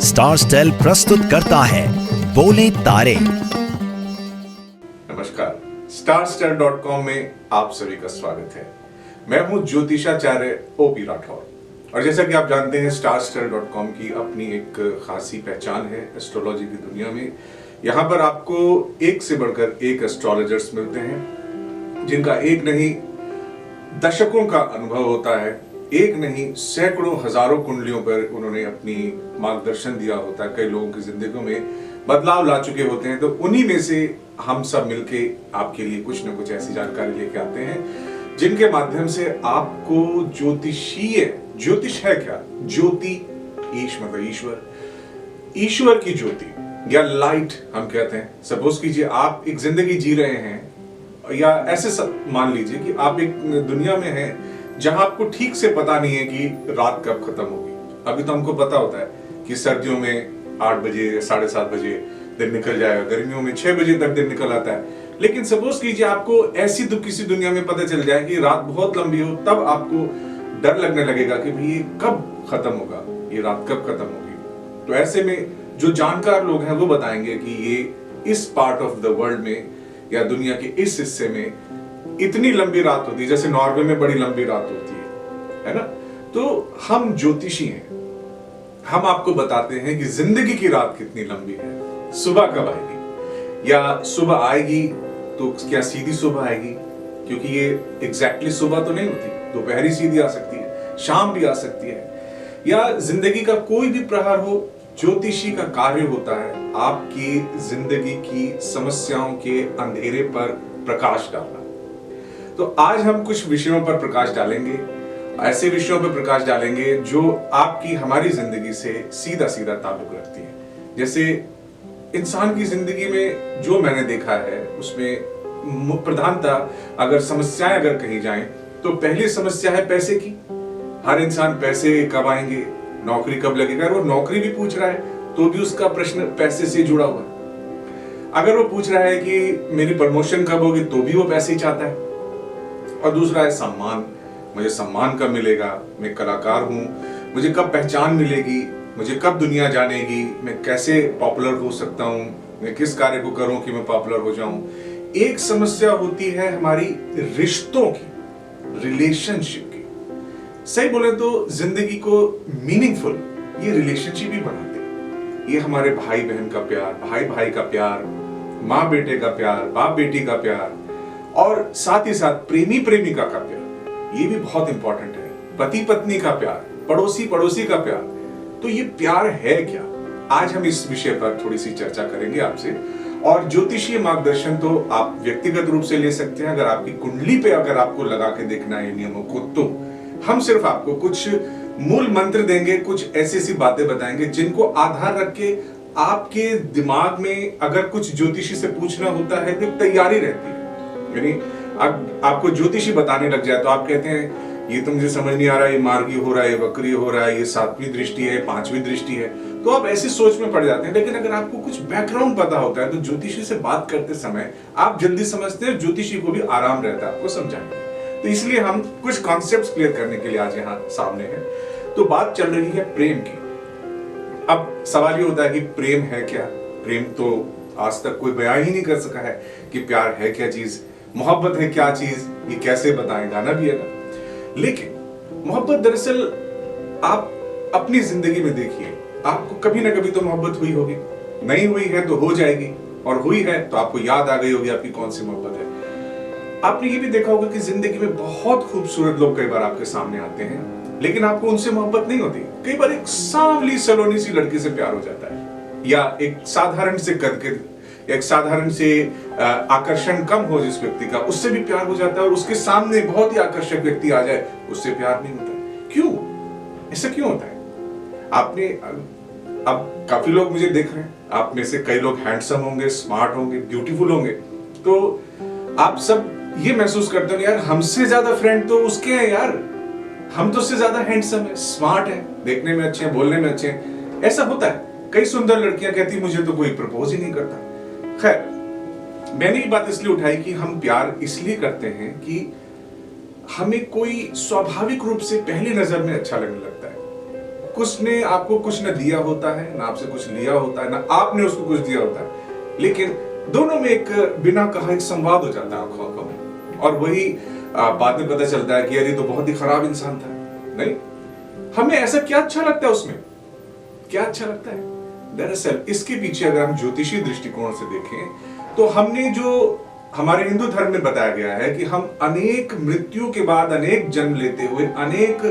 Star style प्रस्तुत करता है बोले तारे। नमस्कार, starstyle.com में आप सभी का स्वागत है। मैं हूं ज्योतिषाचार्य ओपी राठौर और जैसा कि आप जानते हैं starstyle.com की अपनी एक खासी पहचान है एस्ट्रोलॉजी की दुनिया में। यहां पर आपको एक से बढ़कर एक एस्ट्रोलॉजर्स मिलते हैं जिनका एक नहीं दशकों का अनुभव होता है, एक नहीं सैकड़ों हजारों कुंडलियों पर उन्होंने अपनी मार्गदर्शन दिया होता है, कई लोगों की जिंदगी में बदलाव ला चुके होते हैं। तो उन्हीं में से हम सब मिलके आपके लिए कुछ न कुछ ऐसी जानकारी लेके आते हैं जिनके माध्यम से आपको ज्योतिष है क्या, ज्योति मतलब ईश्वर की ज्योति या लाइट हम कहते हैं। सपोज कीजिए आप एक जिंदगी जी रहे हैं या ऐसे सब मान लीजिए कि आप एक दुनिया में हैं जहां आपको ठीक से पता नहीं है कि रात कब खत्म होगी। अभी तो हमको पता होता है कि सर्दियों में 8 बजे 7:30 बजे दिन निकल जाएगा, गर्मियों में 6 बजे तक दिन निकल आता है। लेकिन सपोज कीजिए आपको ऐसी किसी दुनिया में पता चल जाए कि रात बहुत लंबी हो, तब आपको डर लगने लगेगा कि भाई ये कब खत्म होगा, ये रात कब खत्म होगी। तो ऐसे में जो जानकार लोग हैं वो बताएंगे कि ये इस पार्ट ऑफ द वर्ल्ड में या दुनिया के इस हिस्से में इतनी लंबी रात होती है, जैसे नॉर्वे में बड़ी लंबी रात होती है ना। तो हम ज्योतिषी हैं, हम आपको बताते हैं कि जिंदगी की रात कितनी लंबी है, सुबह कब आएगी या सुबह आएगी तो क्या सीधी सुबह आएगी, क्योंकि ये एग्जैक्टली सुबह तो नहीं होती, दोपहर ही सीधी आ सकती है, शाम भी आ सकती है, या जिंदगी का कोई भी प्रहर हो। ज्योतिषी का कार्य होता है आपकी जिंदगी की समस्याओं के अंधेरे पर प्रकाश डालना। तो आज हम कुछ विषयों पर प्रकाश डालेंगे, ऐसे विषयों पर प्रकाश डालेंगे जो आपकी हमारी जिंदगी से सीधा सीधा ताल्लुक रखती है। जैसे इंसान की जिंदगी में जो मैंने देखा है उसमें प्रधानतः अगर समस्याएं अगर कही जाएं तो पहली समस्या है पैसे की। हर इंसान पैसे कब आएंगे, नौकरी कब लगेगा। वो नौकरी भी पूछ रहा है तो भी उसका प्रश्न पैसे से जुड़ा हुआ है। अगर वो पूछ रहा है कि मेरी प्रमोशन कब होगी तो भी वो पैसे ही चाहता है। और दूसरा है सम्मान, मुझे सम्मान कब मिलेगा, मैं कलाकार हूं, मुझे कब पहचान मिलेगी, मुझे कब दुनिया जानेगी, मैं कैसे पॉपुलर हो सकता हूं, मैं किस कार्य को करूं कि मैं पॉपुलर हो जाऊं। एक समस्या होती है हमारी रिश्तों की, रिलेशनशिप की। सही बोले तो जिंदगी को मीनिंगफुल ये रिलेशनशिप ही बनाते हैं। ये हमारे भाई बहन का प्यार, भाई भाई का प्यार, माँ बेटे का प्यार, बाप बेटी का प्यार, और साथ ही साथ प्रेमी प्रेमिका का प्यार, ये भी बहुत इंपॉर्टेंट है। पति पत्नी का प्यार, पड़ोसी पड़ोसी का प्यार। तो ये प्यार है क्या? आज हम इस विषय पर थोड़ी सी चर्चा करेंगे आपसे। और ज्योतिषीय मार्गदर्शन तो आप व्यक्तिगत रूप से ले सकते हैं। अगर आपकी कुंडली पे अगर आपको लगा के देखना है नियमों को, तो हम सिर्फ आपको कुछ मूल मंत्र देंगे, कुछ ऐसी बातें बताएंगे जिनको आधार रख के आपके दिमाग में अगर कुछ ज्योतिषी से पूछना होता है तो तैयारी रहती है। यानी आपको ज्योतिषी बताने लग जाए तो आप कहते हैं ये तो मुझे समझ नहीं आ रहा है, ये मार्गी हो रहा है, वक्री हो रहा है, ये 7वीं दृष्टि है, 5वीं दृष्टि है, तो आप ऐसी सोच में पड़ जाते हैं। लेकिन अगर आपको कुछ बैकग्राउंड पता होता है तो ज्योतिषी से बात करते समय आप जल्दी समझते हैं, ज्योतिषी को भी आराम रहता है आपको समझाने। तो इसलिए हम कुछ कॉन्सेप्ट्स क्लियर करने के लिए आज यहाँ सामने हैं। तो बात चल रही है प्रेम की। अब सवाल ये होता है कि प्रेम है क्या? प्रेम तो आज तक कोई बयान ही नहीं कर सका है कि प्यार है क्या चीज, मोहब्बत है क्या चीज, ये कैसे बताएं, गाना भी है ना। लेकिन मोहब्बत दरअसल आप अपनी जिंदगी में देखिए, आपको कभी ना कभी तो मोहब्बत हुई होगी, नहीं हुई है तो हो जाएगी, और हुई है तो आपको याद आ गई होगी आपकी कौन सी मोहब्बत है। आपने ये भी देखा होगा कि जिंदगी में बहुत खूबसूरत लोग कई बार आपके सामने आते हैं, लेकिन आपको उनसे मोहब्बत नहीं होती। कई बार एक सांवली सलोनी सी लड़की से प्यार हो जाता है, या एक साधारण से कद के, एक साधारण से आकर्षण कम हो जिस व्यक्ति का, उससे भी प्यार हो जाता है। और उसके सामने बहुत ही आकर्षक व्यक्ति आ जाए, उससे प्यार नहीं होता। क्यों? ऐसा क्यों होता है? आपने अब काफी लोग मुझे देख रहे हैं, आप में से कई लोग हैंडसम होंगे, स्मार्ट होंगे, ब्यूटीफुल होंगे, तो आप सब ये महसूस करते हो यार हमसे ज्यादा फ्रेंड तो उसके हैं यार, हम तो उससे ज्यादा हैंडसम है, स्मार्ट है, देखने में अच्छे हैं, बोलने में अच्छे हैं। ऐसा होता है। कई सुंदर लड़कियां कहती मुझे तो कोई प्रपोज ही नहीं करता। खैर, मैंने ये बात इसलिए उठाई कि हम प्यार इसलिए करते हैं कि हमें कोई स्वाभाविक रूप से पहली नजर में अच्छा लगने लगता है। कुछ ने आपको कुछ न दिया होता है, ना आपसे कुछ लिया होता है, ना आपने उसको कुछ दिया होता है, लेकिन दोनों में एक बिना कहा एक संवाद हो जाता है आंखों आंखों में, और वही बाद में पता चलता है कि यार ये तो बहुत ही खराब इंसान था। नहीं, हमें ऐसा क्या अच्छा लगता है उसमें, क्या अच्छा लगता है? दरअसल इसके पीछे अगर हम ज्योतिषी दृष्टिकोण से देखें तो हमने जो हमारे हिंदू धर्म में बताया गया है कि हम अनेक मृत्यु के बाद अनेक जन्म लेते हुए अनेक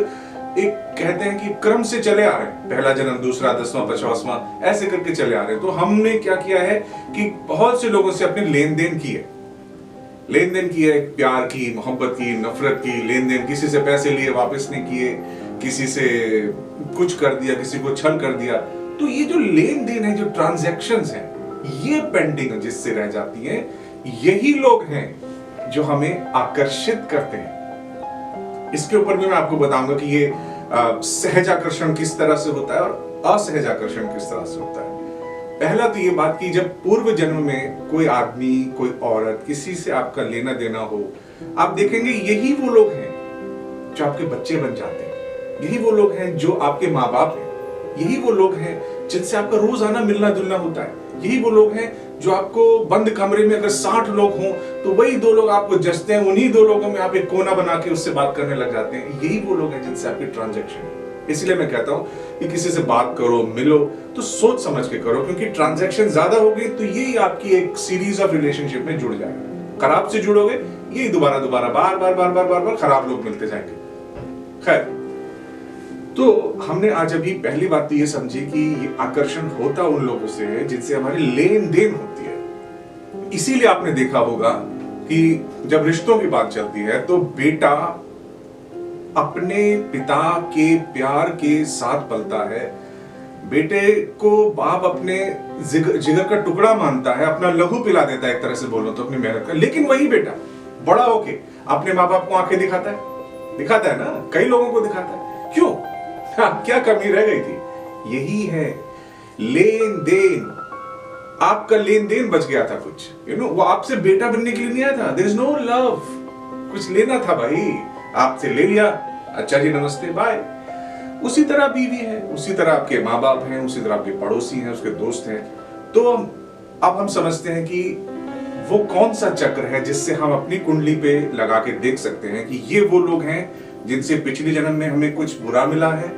एक कहते हैं कि क्रम से चले आ रहे हैं, पहला जन्म, दूसरा, 10वां, 50वां, ऐसे करके चले आ रहे हैं। तो हमने क्या किया है कि बहुत से लोगों से अपनी लेन देन की है, प्यार की, मोहब्बत की, नफरत की लेन देन, किसी से पैसे लिए वापस नहीं किए, किसी से कुछ कर दिया, किसी को छल कर दिया। तो ये जो लेन देन है, जो ट्रांजैक्शंस हैं, ये पेंडिंग जिससे रह जाती हैं, यही लोग हैं जो हमें आकर्षित करते हैं। इसके ऊपर भी मैं आपको बताऊंगा कि ये सहज आकर्षण किस तरह से होता है और असहज आकर्षण किस तरह से होता है। पहला तो ये बात कि जब पूर्व जन्म में कोई आदमी, कोई औरत, किसी से आपका लेना देना हो, आप देखेंगे यही वो लोग हैं जो आपके बच्चे बन जाते हैं, यही वो लोग हैं जो आपके माँ बाप हैं, यही वो लोग हैं जिनसे आपका रोजाना मिलना जुलना होता है, यही वो लोग हैं जो आपको बंद कमरे में अगर 60 लोग हों तो वही 2 लोग आपको जचते हैं, उन्हीं 2 लोगों में आप एक कोना बना के उससे बात करने लग जाते हैं। यही वो लोग हैं जिनसे आपकी ट्रांजैक्शन है। इसलिए मैं कहता हूं कि किसी से बात करो, मिलो तो सोच समझ के करो, क्योंकि ट्रांजैक्शन ज्यादा हो गई तो यही आपकी एक सीरीज ऑफ रिलेशनशिप में जुड़ जाएगा। खराब से जुड़ोगे, यही दोबारा बार बार खराब लोग मिलते जाएंगे। खैर, तो हमने आज अभी पहली बात तो ये समझी कि ये आकर्षण होता उन लोगों से है जिनसे हमारी लेन देन होती है। इसीलिए आपने देखा होगा कि जब रिश्तों की बात चलती है तो बेटा अपने पिता के प्यार के साथ पलता है, बेटे को बाप अपने जिगर का टुकड़ा मानता है, अपना लहू पिला देता है, एक तरह से बोलो तो अपनी मेहनत का। लेकिन वही बेटा बड़ा होके अपने माँ बाप को आंखें दिखाता है ना, कई लोगों को दिखाता है। क्यों? क्या कमी रह गई थी? यही है लेन देन। आपका लेन देन बच गया था कुछ, वो आपसे बेटा बनने के लिए नहीं आया था। देयर इज नो लव, कुछ लेना था भाई, आपसे ले लिया, अच्छा जी नमस्ते बाय। उसी तरह बीवी है, उसी तरह आपके माँ बाप हैं, उसी तरह आपके पड़ोसी हैं, उसके दोस्त हैं। तो अब हम समझते हैं कि वो कौन सा चक्र है जिससे हम अपनी कुंडली पे लगा के देख सकते हैं कि ये वो लोग हैं जिनसे पिछले जन्म में हमें कुछ बुरा मिला है,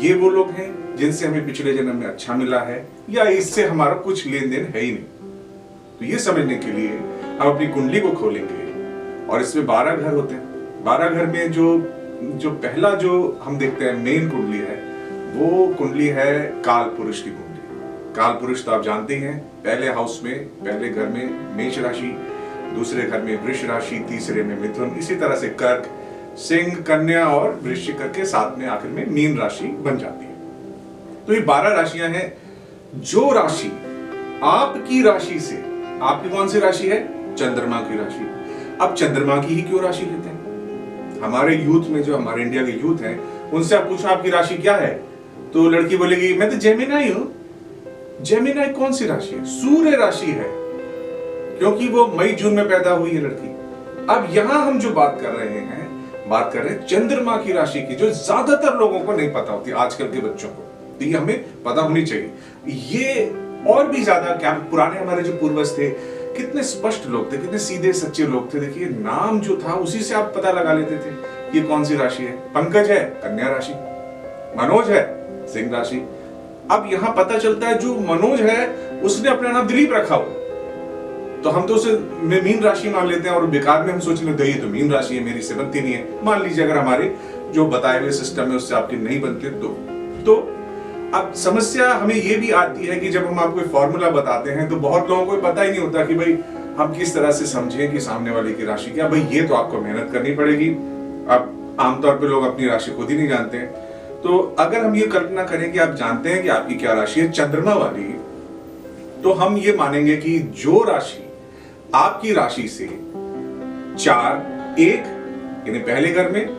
ये वो लोग हैं जिनसे हमें पिछले जन्म में अच्छा मिला है, या इससे हमारा कुछ लेन देन है ही नहीं। तो ये समझने के लिए हम अपनी कुंडली को खोलेंगे और इसमें 12 घर होते हैं। 12 घर में जो पहला जो हम देखते हैं मेन कुंडली है, वो कुंडली है काल पुरुष की कुंडली। काल पुरुष तो आप जानते ही हैं, पहले हाउस में, पहले घर में मेष राशि, दूसरे घर में वृष राशि, तीसरे में मिथुन, इसी तरह से कर्क, सिंह, कन्या और वृश्चिक करके साथ में आखिर में मीन राशि बन जाती है। तो ये 12 राशियां हैं। जो राशि आपकी राशि से, आपकी कौन सी राशि है? चंद्रमा की राशि। अब चंद्रमा की ही क्यों राशि लेते हैं? हमारे यूथ में, जो हमारे इंडिया के यूथ हैं, उनसे आप पूछो आपकी राशि क्या है, तो लड़की बोलेगी मैं तो जेमिनाई हूं। जेमिनाई कौन सी राशि है? सूर्य राशि है, क्योंकि वो मई जून में पैदा हुई है लड़की। अब यहां हम जो बात कर रहे हैं चंद्रमा की राशि की, जो ज्यादातर लोगों को नहीं पता होती, आजकल के बच्चों को। तो ये हमें पता होनी चाहिए। ये और भी ज्यादा, क्या पुराने हमारे जो पूर्वज थे कितने स्पष्ट लोग थे, कितने सीधे सच्चे लोग थे। देखिए, नाम जो था उसी से आप पता लगा लेते थे ये कौन सी राशि है। पंकज है, कन्या राशि। मनोज है, सिंह राशि। अब यहां पता चलता है जो मनोज है उसने अपना नाम दिलीप रखा हो, तो हम तो उसे मीन राशि मान लेते हैं और बेकार में हम सोच लेते हैं ये तो मीन राशि है, मेरी से बनती नहीं है। मान लीजिए अगर हमारे जो बताए हुए सिस्टम है उससे आपकी नहीं बनती तो अब समस्या हमें ये भी आती है कि जब हम आपको फॉर्मूला बताते हैं तो बहुत लोगों को पता ही नहीं होता कि भाई हम किस तरह से समझें कि सामने वाले की राशि क्या। भाई ये तो आपको मेहनत करनी पड़ेगी। अब आमतौर पे लोग अपनी राशि खुद ही नहीं जानते हैं। तो अगर हम ये कल्पना करें कि आप जानते हैं कि आपकी क्या राशि है, चंद्रमा वाली, तो हम ये मानेंगे कि जो राशि आपकी राशि से 4, 1 यानी पहले घर में,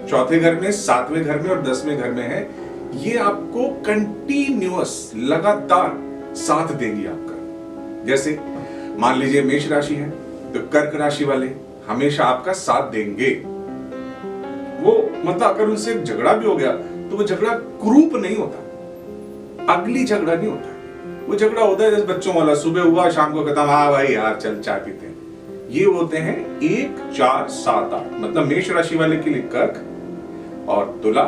चौथे घर में, 7वें घर में और 10वें घर में है, ये आपको कंटिन्यूअस लगातार साथ देगी आपका। जैसे मान लीजिए मेष राशि है तो कर्क राशि वाले हमेशा आपका साथ देंगे। वो मतलब अगर उनसे झगड़ा भी हो गया तो वो झगड़ा क्रूप नहीं होता, अगली झगड़ा नहीं होता, वो झगड़ा होता है जैसे बच्चों वाला, सुबह हुआ शाम को खत्म, हाँ भाई यार चल चाय पीते हैं। ये होते हैं 1, 4, 7, 8, मतलब मेष राशि वाले के लिए कर्क और तुला,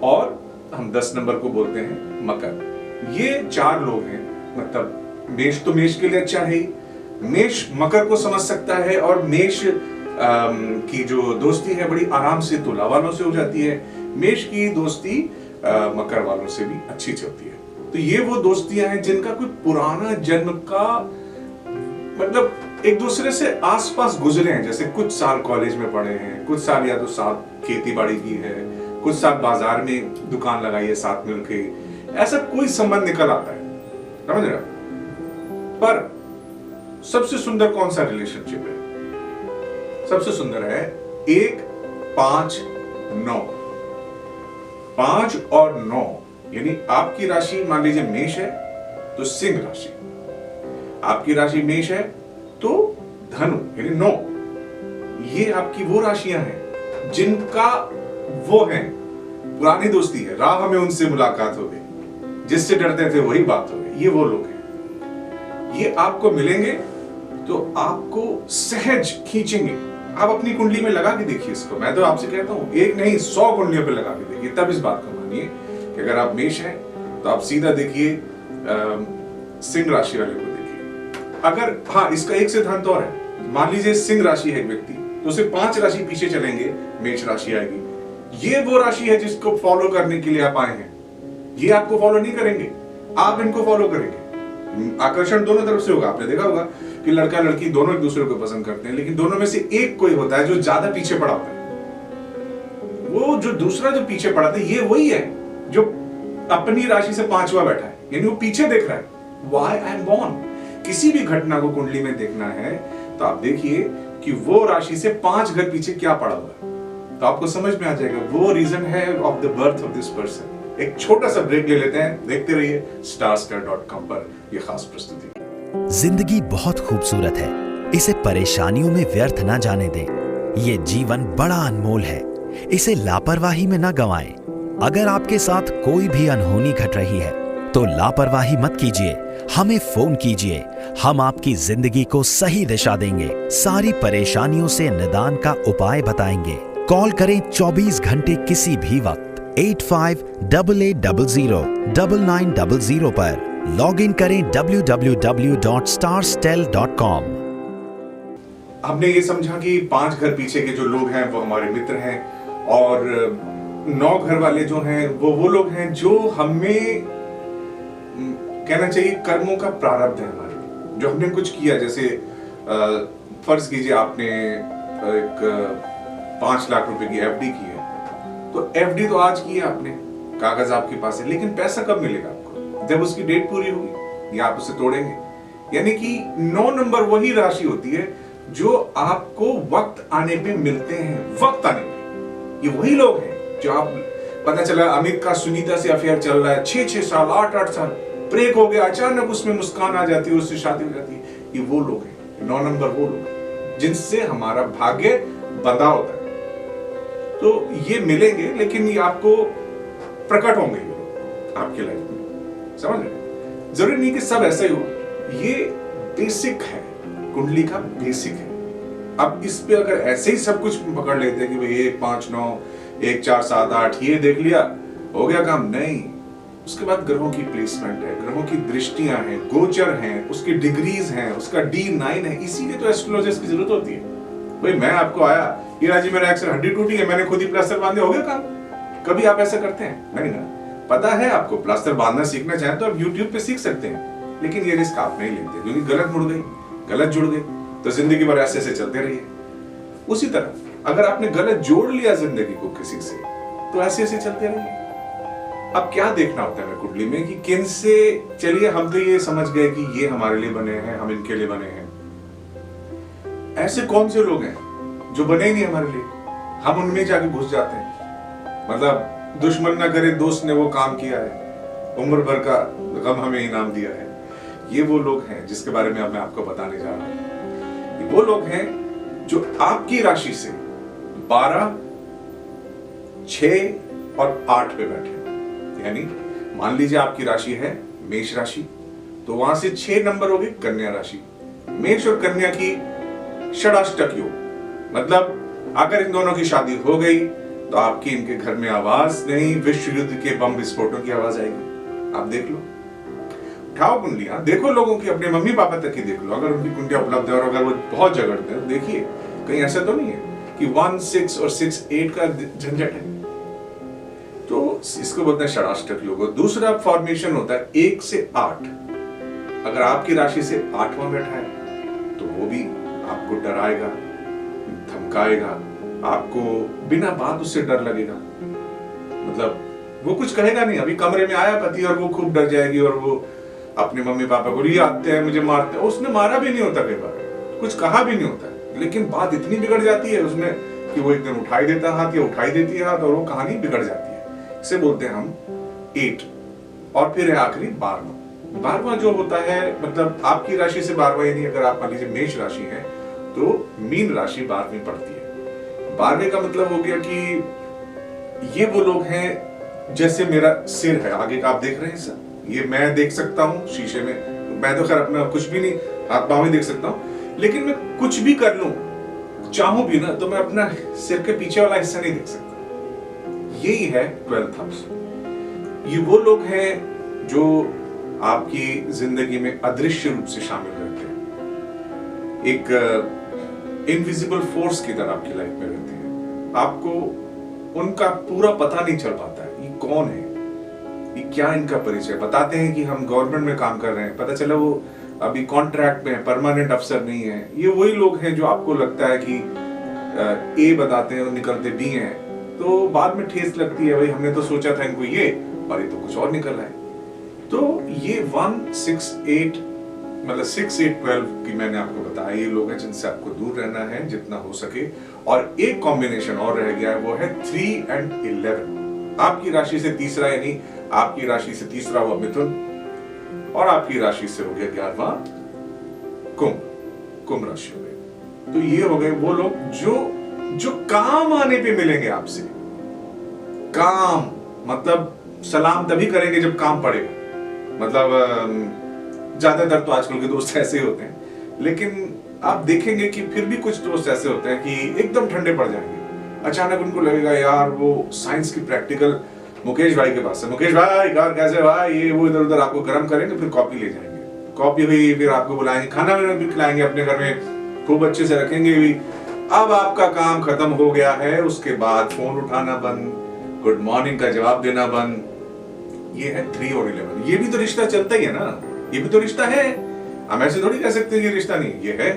और हम 10 नंबर को बोलते हैं मकर। ये 4 लोग हैं। मतलब मेष तो मेष के लिए अच्छा है, मेष मकर को समझ सकता है, और मेष की जो दोस्ती है बड़ी आराम से तुला वालों से हो जाती है, मेष की दोस्ती मकर वालों से भी अच्छी चलती है। तो ये वो दोस्तियां हैं जिनका कोई पुराना जन्म का मतलब एक दूसरे से आसपास गुजरे हैं। जैसे कुछ साल कॉलेज में पढ़े हैं, कुछ साल या तो साथ खेती बाड़ी की है, कुछ साल बाजार में दुकान लगाई है साथ मिलके, ऐसा कोई संबंध निकल आता है, समझ रहे? पर सबसे सुंदर कौन सा रिलेशनशिप है? सबसे सुंदर है 1, 5, 9। 5 और 9 यानी आपकी राशि मान लीजिए मेष है तो सिंह राशि, आपकी राशि मेष है तो धनु यानी 9। ये आपकी वो राशियां हैं जिनका वो है पुरानी दोस्ती है, राह में उनसे मुलाकात हो गई, जिससे डरते थे वही बात हो गई। ये वो लोग हैं, ये आपको मिलेंगे तो आपको सहज खींचेंगे। आप अपनी कुंडली में लगा के देखिए इसको, मैं तो आपसे कहता हूं एक नहीं 100 कुंडलियों पे लगा के देखिए, तब इस बात को मानिए कि अगर आप मेष हैं तो आप सीधा देखिए सिंह राशि वाले को देखिए। अगर हाँ, इसका एक सिद्धांत और है, मान लीजिए सिंह राशि है एक व्यक्ति, तो उसे 5 राशि पीछे चलेंगे मेष राशि आएगी। ये वो राशि है जिसको फॉलो करने के लिए आप आए हैं, ये आपको फॉलो नहीं करेंगे, आप इनको फॉलो करेंगे। आकर्षण दोनों तरफ से होगा। आपने देखा होगा कि लड़का लड़की दोनों एक दूसरे को पसंद करते हैं, लेकिन दोनों में से एक कोई होता है जो ज्यादा पीछे पड़ा होता है। वो जो दूसरा जो पीछे पड़ा था ये वही है जो अपनी राशि से 5वां बैठा है, यानी वो पीछे देख रहा है। व्हाई आई एम बॉर्न, किसी भी घटना को कुंडली में देखना है तो आप देखिए कि वो राशि से 5 घर पीछे क्या पड़ा हुआ है, तो आपको समझ में आ जाएगा वो रीजन है of the birth of this person. एक छोटा सा ब्रेक ले लेते हैं, देखते रहिए starstar.com पर यह खास प्रस्तुति। जिंदगी बहुत खूबसूरत है, इसे परेशानियों में व्यर्थ ना जाने दें। ये जीवन बड़ा अनमोल है, इसे लापरवाही में न गंवाएं। अगर आपके साथ कोई भी अनहोनी घट रही है तो लापरवाही मत कीजिए, हमें फोन कीजिए, हम आपकी जिंदगी को सही दिशा देंगे, सारी परेशानियों से निदान का उपाय बताएंगे। कॉल करें 24 घंटे किसी भी वक्त 8588009900 पर। लॉग इन करें www.starstel.com। हमने ये समझा कि 5 घर पीछे के जो लोग हैं वो हमारे मित्र हैं, और 9 घर वाले जो हैं वो लोग हैं जो हमें कहना चाहिए कर्मों का प्रारब्ध है हमारे, जो हमने कुछ किया। जैसे फर्ज कीजिए आपने एक 5 लाख रुपए की एफडी की है, तो एफडी तो आज की है आपने, कागज आपके पास है, लेकिन पैसा कब मिलेगा आपको? जब उसकी डेट पूरी होगी या आप उसे तोड़ेंगे। यानी कि 9 नंबर वही राशि होती है जो आपको वक्त आने पे मिलते हैं, वक्त आने पे। ये वही लोग हैं जो आप, पता चला अमित का सुनीता से अफेयर चल रहा है 6-6 साल 8-8 साल, ब्रेक हो गया, अचानक उसमें मुस्कान आ जाती है, उससे शादी हो जाती है। ये वो लोग हैं, 9 नंबर वो लोग हैं जिनसे हमारा भाग्य बंधा होता है। तो ये मिलेंगे, लेकिन ये आपको प्रकट होंगे ये आपकी लाइफ में, समझ रहे? जरूरी नहीं कि सब ऐसा ही हो, ये बेसिक है, कुंडली का बेसिक है। अब इस पे अगर ऐसे ही सब कुछ पकड़ लेते हैं कि भाई 1, 5, 9, 1, 4, 7, 8 ये देख लिया हो गया काम, नहीं। उसके बाद ग्रहों की प्लेसमेंट है, ग्रहों की दृष्टियां हैं, गोचर हैं, उसकी डिग्रीज हैं, उसका D9 है। इसीलिए तो एस्ट्रोलॉजिस्ट की जरूरत होती है। भाई मैं आपको आया, ये राजी मेरा एक्सर हड्डी टूटी है, मैंने खुद ही प्लास्टर बांधे, हो गया काम। कभी आप ऐसा करते हैं? नहीं ना। पता है आपको प्लास्टर बांधना सीखना चाहें तो आप YouTube पे सीख सकते हैं, लेकिन ये रिस्क आप नहीं लेते क्योंकि गलत मुड़ गई, गलत जुड़ गए तो जिंदगी भर ऐसे ऐसे चलते रहिए। उसी तरह अगर आपने गलत जोड़ लिया जिंदगी को किसी से तो ऐसे ऐसे चलते रहिए। अब क्या देखना होता है कुंडली में कि किन से, चलिए हम तो ये समझ गए कि ये हमारे लिए बने हैं, हम इनके लिए बने हैं। ऐसे कौन से लोग हैं जो बने ही नहीं हमारे लिए, हम उनमें जाके घुस जाते हैं। मतलब दुश्मन ना करे दोस्त ने वो काम किया है, उम्र भर का गम हमें इनाम दिया है। ये वो लोग हैं जिसके बारे में अब मैं आपको बताने जा रहा हूं। ये वो लोग हैं जो आपकी राशि से 12, 6 और 8 पे बैठे हैं। यानी मान लीजिए आपकी राशि है मेष राशि, तो वहां से 6 नंबर हो गई कन्या राशि। मेष और कन्या की षडाष्टक योग, मतलब अगर इन दोनों की शादी हो गई तो आपकी इनके घर में आवाज नहीं, विश्व युद्ध के बम विस्फोटों की आवाज आएगी। आप देख लो, उठाओ कुंडलियां, देखो लोगों की, अपने मम्मी पापा तक की देख लो, अगर उनकी कुंडलियां उपलब्ध है और अगर वो बहुत झगड़ते हैं, देखिए कहीं ऐसा तो नहीं है कि 1, 6 और 6, 8 का झंझट है। तो इसको बोलते हैं षडाष्टक योग। दूसरा फॉर्मेशन होता है 1 से 8। अगर आपकी राशि से 8वां बैठा है तो वो भी आपको डराएगा, धमकाएगा, आपको बिना बात उससे डर लगेगा। मतलब वो कुछ कहेगा नहीं, अभी कमरे में आया पति और वो खूब डर जाएगी और वो अपने मम्मी पापा को, ये आते हैं मुझे मारते हैं। उसने मारा भी नहीं होता, कई बार कुछ कहा भी नहीं होता, लेकिन बात इतनी बिगड़ जाती है उसमें कि वो एक दिन उठाई देता हाथ या उठाई देती है हाथ और वो कहानी बिगड़ जाती है। इसे बोलते हैं हम 8। और फिर है आखिरी 12वां जो होता है, मतलब आपकी राशि से 12वां, यानी अगर आप मान लीजिए मेष राशि है तो मीन राशि 12वीं पड़ती है। 12वें का मतलब हो गया कि ये वो लोग हैं, जैसे मेरा सिर है आगे का आप देख रहे हैं सर, ये मैं देख सकता हूं शीशे में, मैं तो खैर अपना कुछ भी नहीं हाथ पांव ही देख सकता हूं, लेकिन मैं कुछ भी कर लूं चाहूं भी ना तो मैं अपना सिर के पीछे वाला हिस्सा नहीं देख सकता। यही है 12th हाउस। ये वो लोग हैं जो आपकी जिंदगी में अदृश्य रूप से शामिल रहते हैं, एक इनविजिबल फोर्स की तरह आपकी लाइफ में रहते हैं। आपको उनका पूरा पता नहीं चल पाता है, ये कौन है, ये क्या इनका परिचय। बताते हैं कि हम गवर्नमेंट में काम कर रहे हैं, पता चला वो अभी कॉन्ट्रैक्ट में है, परमानेंट अफसर नहीं है। ये वही लोग हैं जो आपको लगता है कि ए बताते हैं और निकलते बी हैं, तो बाद में ठेस लगती है, भाई हमने तो सोचा था इनको ये, और ये तो कुछ और निकल रहा है। तो ये 1, 6, 8 मतलब 6, 8, 12 की मैंने आपको बताया, ये लोग हैं जिनसे आपको दूर रहना है जितना हो सके। और एक कॉम्बिनेशन और रह गया है, वो है 3 और 11। आपकी राशि से तीसरा, यानी आपकी राशि से तीसरा हुआ मिथुन और आपकी राशि से हो गया 11वां कुंभ राशि हो गई। तो ये हो गए वो लोग जो काम आने पे मिलेंगे आपसे। काम मतलब सलाम तभी करेंगे जब काम पड़ेगा। मतलब ज्यादातर तो आजकल के दोस्त ऐसे ही होते हैं, लेकिन आप देखेंगे कि फिर भी कुछ दोस्त ऐसे होते हैं कि एकदम ठंडे पड़ जाएंगे। अचानक उनको लगेगा यार वो साइंस की प्रैक्टिकल मुकेश भाई के पास है, मुकेश भाई यार कैसे भाई, ये वो इधर उधर आपको गर्म करेंगे, फिर कॉपी ले जाएंगे। कॉपी हुई, फिर आपको बुलाएंगे, खाना भी खिलाएंगे, अपने घर में खूब अच्छे से रखेंगे भी। अब आपका काम खत्म हो गया है, उसके बाद फोन उठाना बंद, गुड मॉर्निंग का जवाब देना बंद। ये है 3 और 11। ये भी तो रिश्ता चलता ही है ना, ये भी तो रिश्ता है। हम ऐसे थोड़ी कह सकते हैं ये रिश्ता नहीं, ये है।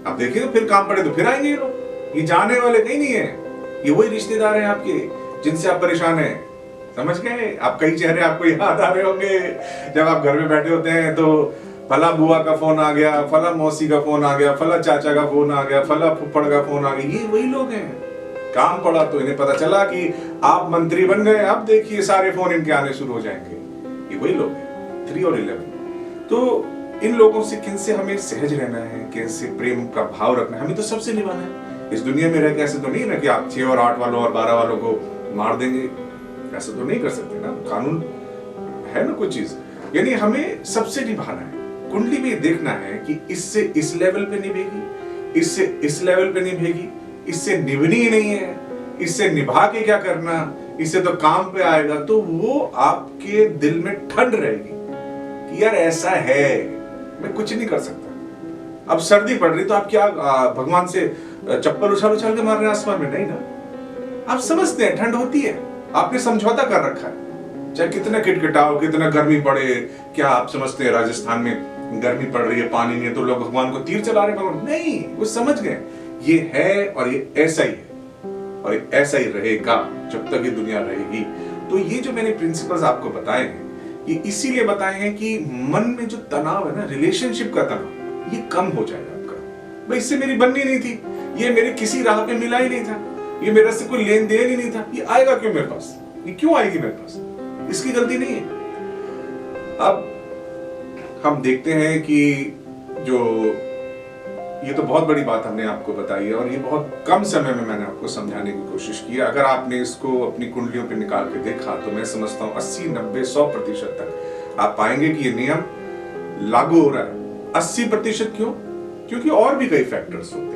अब देखिए फिर काम पड़े तो फिर आएंगे ये लोग, ये जाने वाले कहीं नहीं है। ये वही रिश्तेदार हैं आपके जिनसे आप परेशान हैं। समझ गए? आप कई चेहरे आपको याद आ रहे होंगे जब आप घर में बैठे होते हैं तो फला बुआ का फोन आ गया, फला मौसी का फोन आ गया, फला चाचा का फोन आ गया, फला फुफ्फड़ का फोन आ गया। ये वही लोग हैं। काम पड़ा तो इन्हें पता चला कि आप मंत्री बन गए, अब देखिए सारे फोन इनके आने शुरू हो जाएंगे। ये वही लोग हैं 3 और 11। तो इन लोगों से किनसे हमें सहज रहना है, कैसे प्रेम का भाव रखना है, हमें तो सबसे निभाना है। इस दुनिया में रह के ऐसे तो नहीं ना कि आप 6 और 8 वालों और 12 वालों को मार देंगे, ऐसा तो नहीं कर सकते ना। कानून है ना कुछ चीज, यानी हमें सबसे निभाना है। कुंडली में देखना है कि इससे इस लेवल पे निभेगी, इससे इस लेवल पे निभेगी, इससे निभनी ही नहीं है, इससे निभा के क्या करना, इससे तो काम पे आएगा। तो वो आपके दिल में ठंड रहेगी कि यार ऐसा है, मैं कुछ नहीं कर सकता। अब सर्दी पड़ रही तो आप क्या भगवान से चप्पल उछाल उछाल के मार रहे हैं आसमान में? नहीं ना। आप समझते हैं ठंड होती है, आपने समझौता कर रखा है। चाहे कितना किटकिटाओ, कितना गर्मी पड़े, क्या आप समझते हैं राजस्थान में गर्मी पड़ रही है, पानी नहीं है तो लोग भगवान को तीर चला रहे हैं? नहीं, वो समझ गए ये है और ये ऐसा ही है और ये ऐसा ही रहेगा जब तक ये दुनिया रहेगी। तो ये जो मैंने प्रिंसिपल्स आपको बताए हैं, ये इसीलिए बताए हैं कि मन में जो तनाव है ना, रिलेशनशिप का तनाव, ये कम हो जाएगा आपका। भाई इससे मेरी बननी नहीं थी, ये मेरे किसी राह पे मिला ही नहीं था, ये मेरे से कोई लेन देन ही नहीं था, ये आएगा क्यों मेरे पास, ये क्यों आएगी मेरे पास, इसकी गलती नहीं है। अब हम देखते हैं कि जो ये तो बहुत बड़ी बात हमने आपको बताई है और ये बहुत कम समय में मैंने आपको समझाने की कोशिश की है। अगर आपने इसको अपनी कुंडलियों पे निकाल के देखा तो मैं समझता हूँ 80, 90, 100% तक आप पाएंगे कि ये नियम लागू हो रहा है। 80% क्यों? क्योंकि और भी कई फैक्टर्स होते हैं।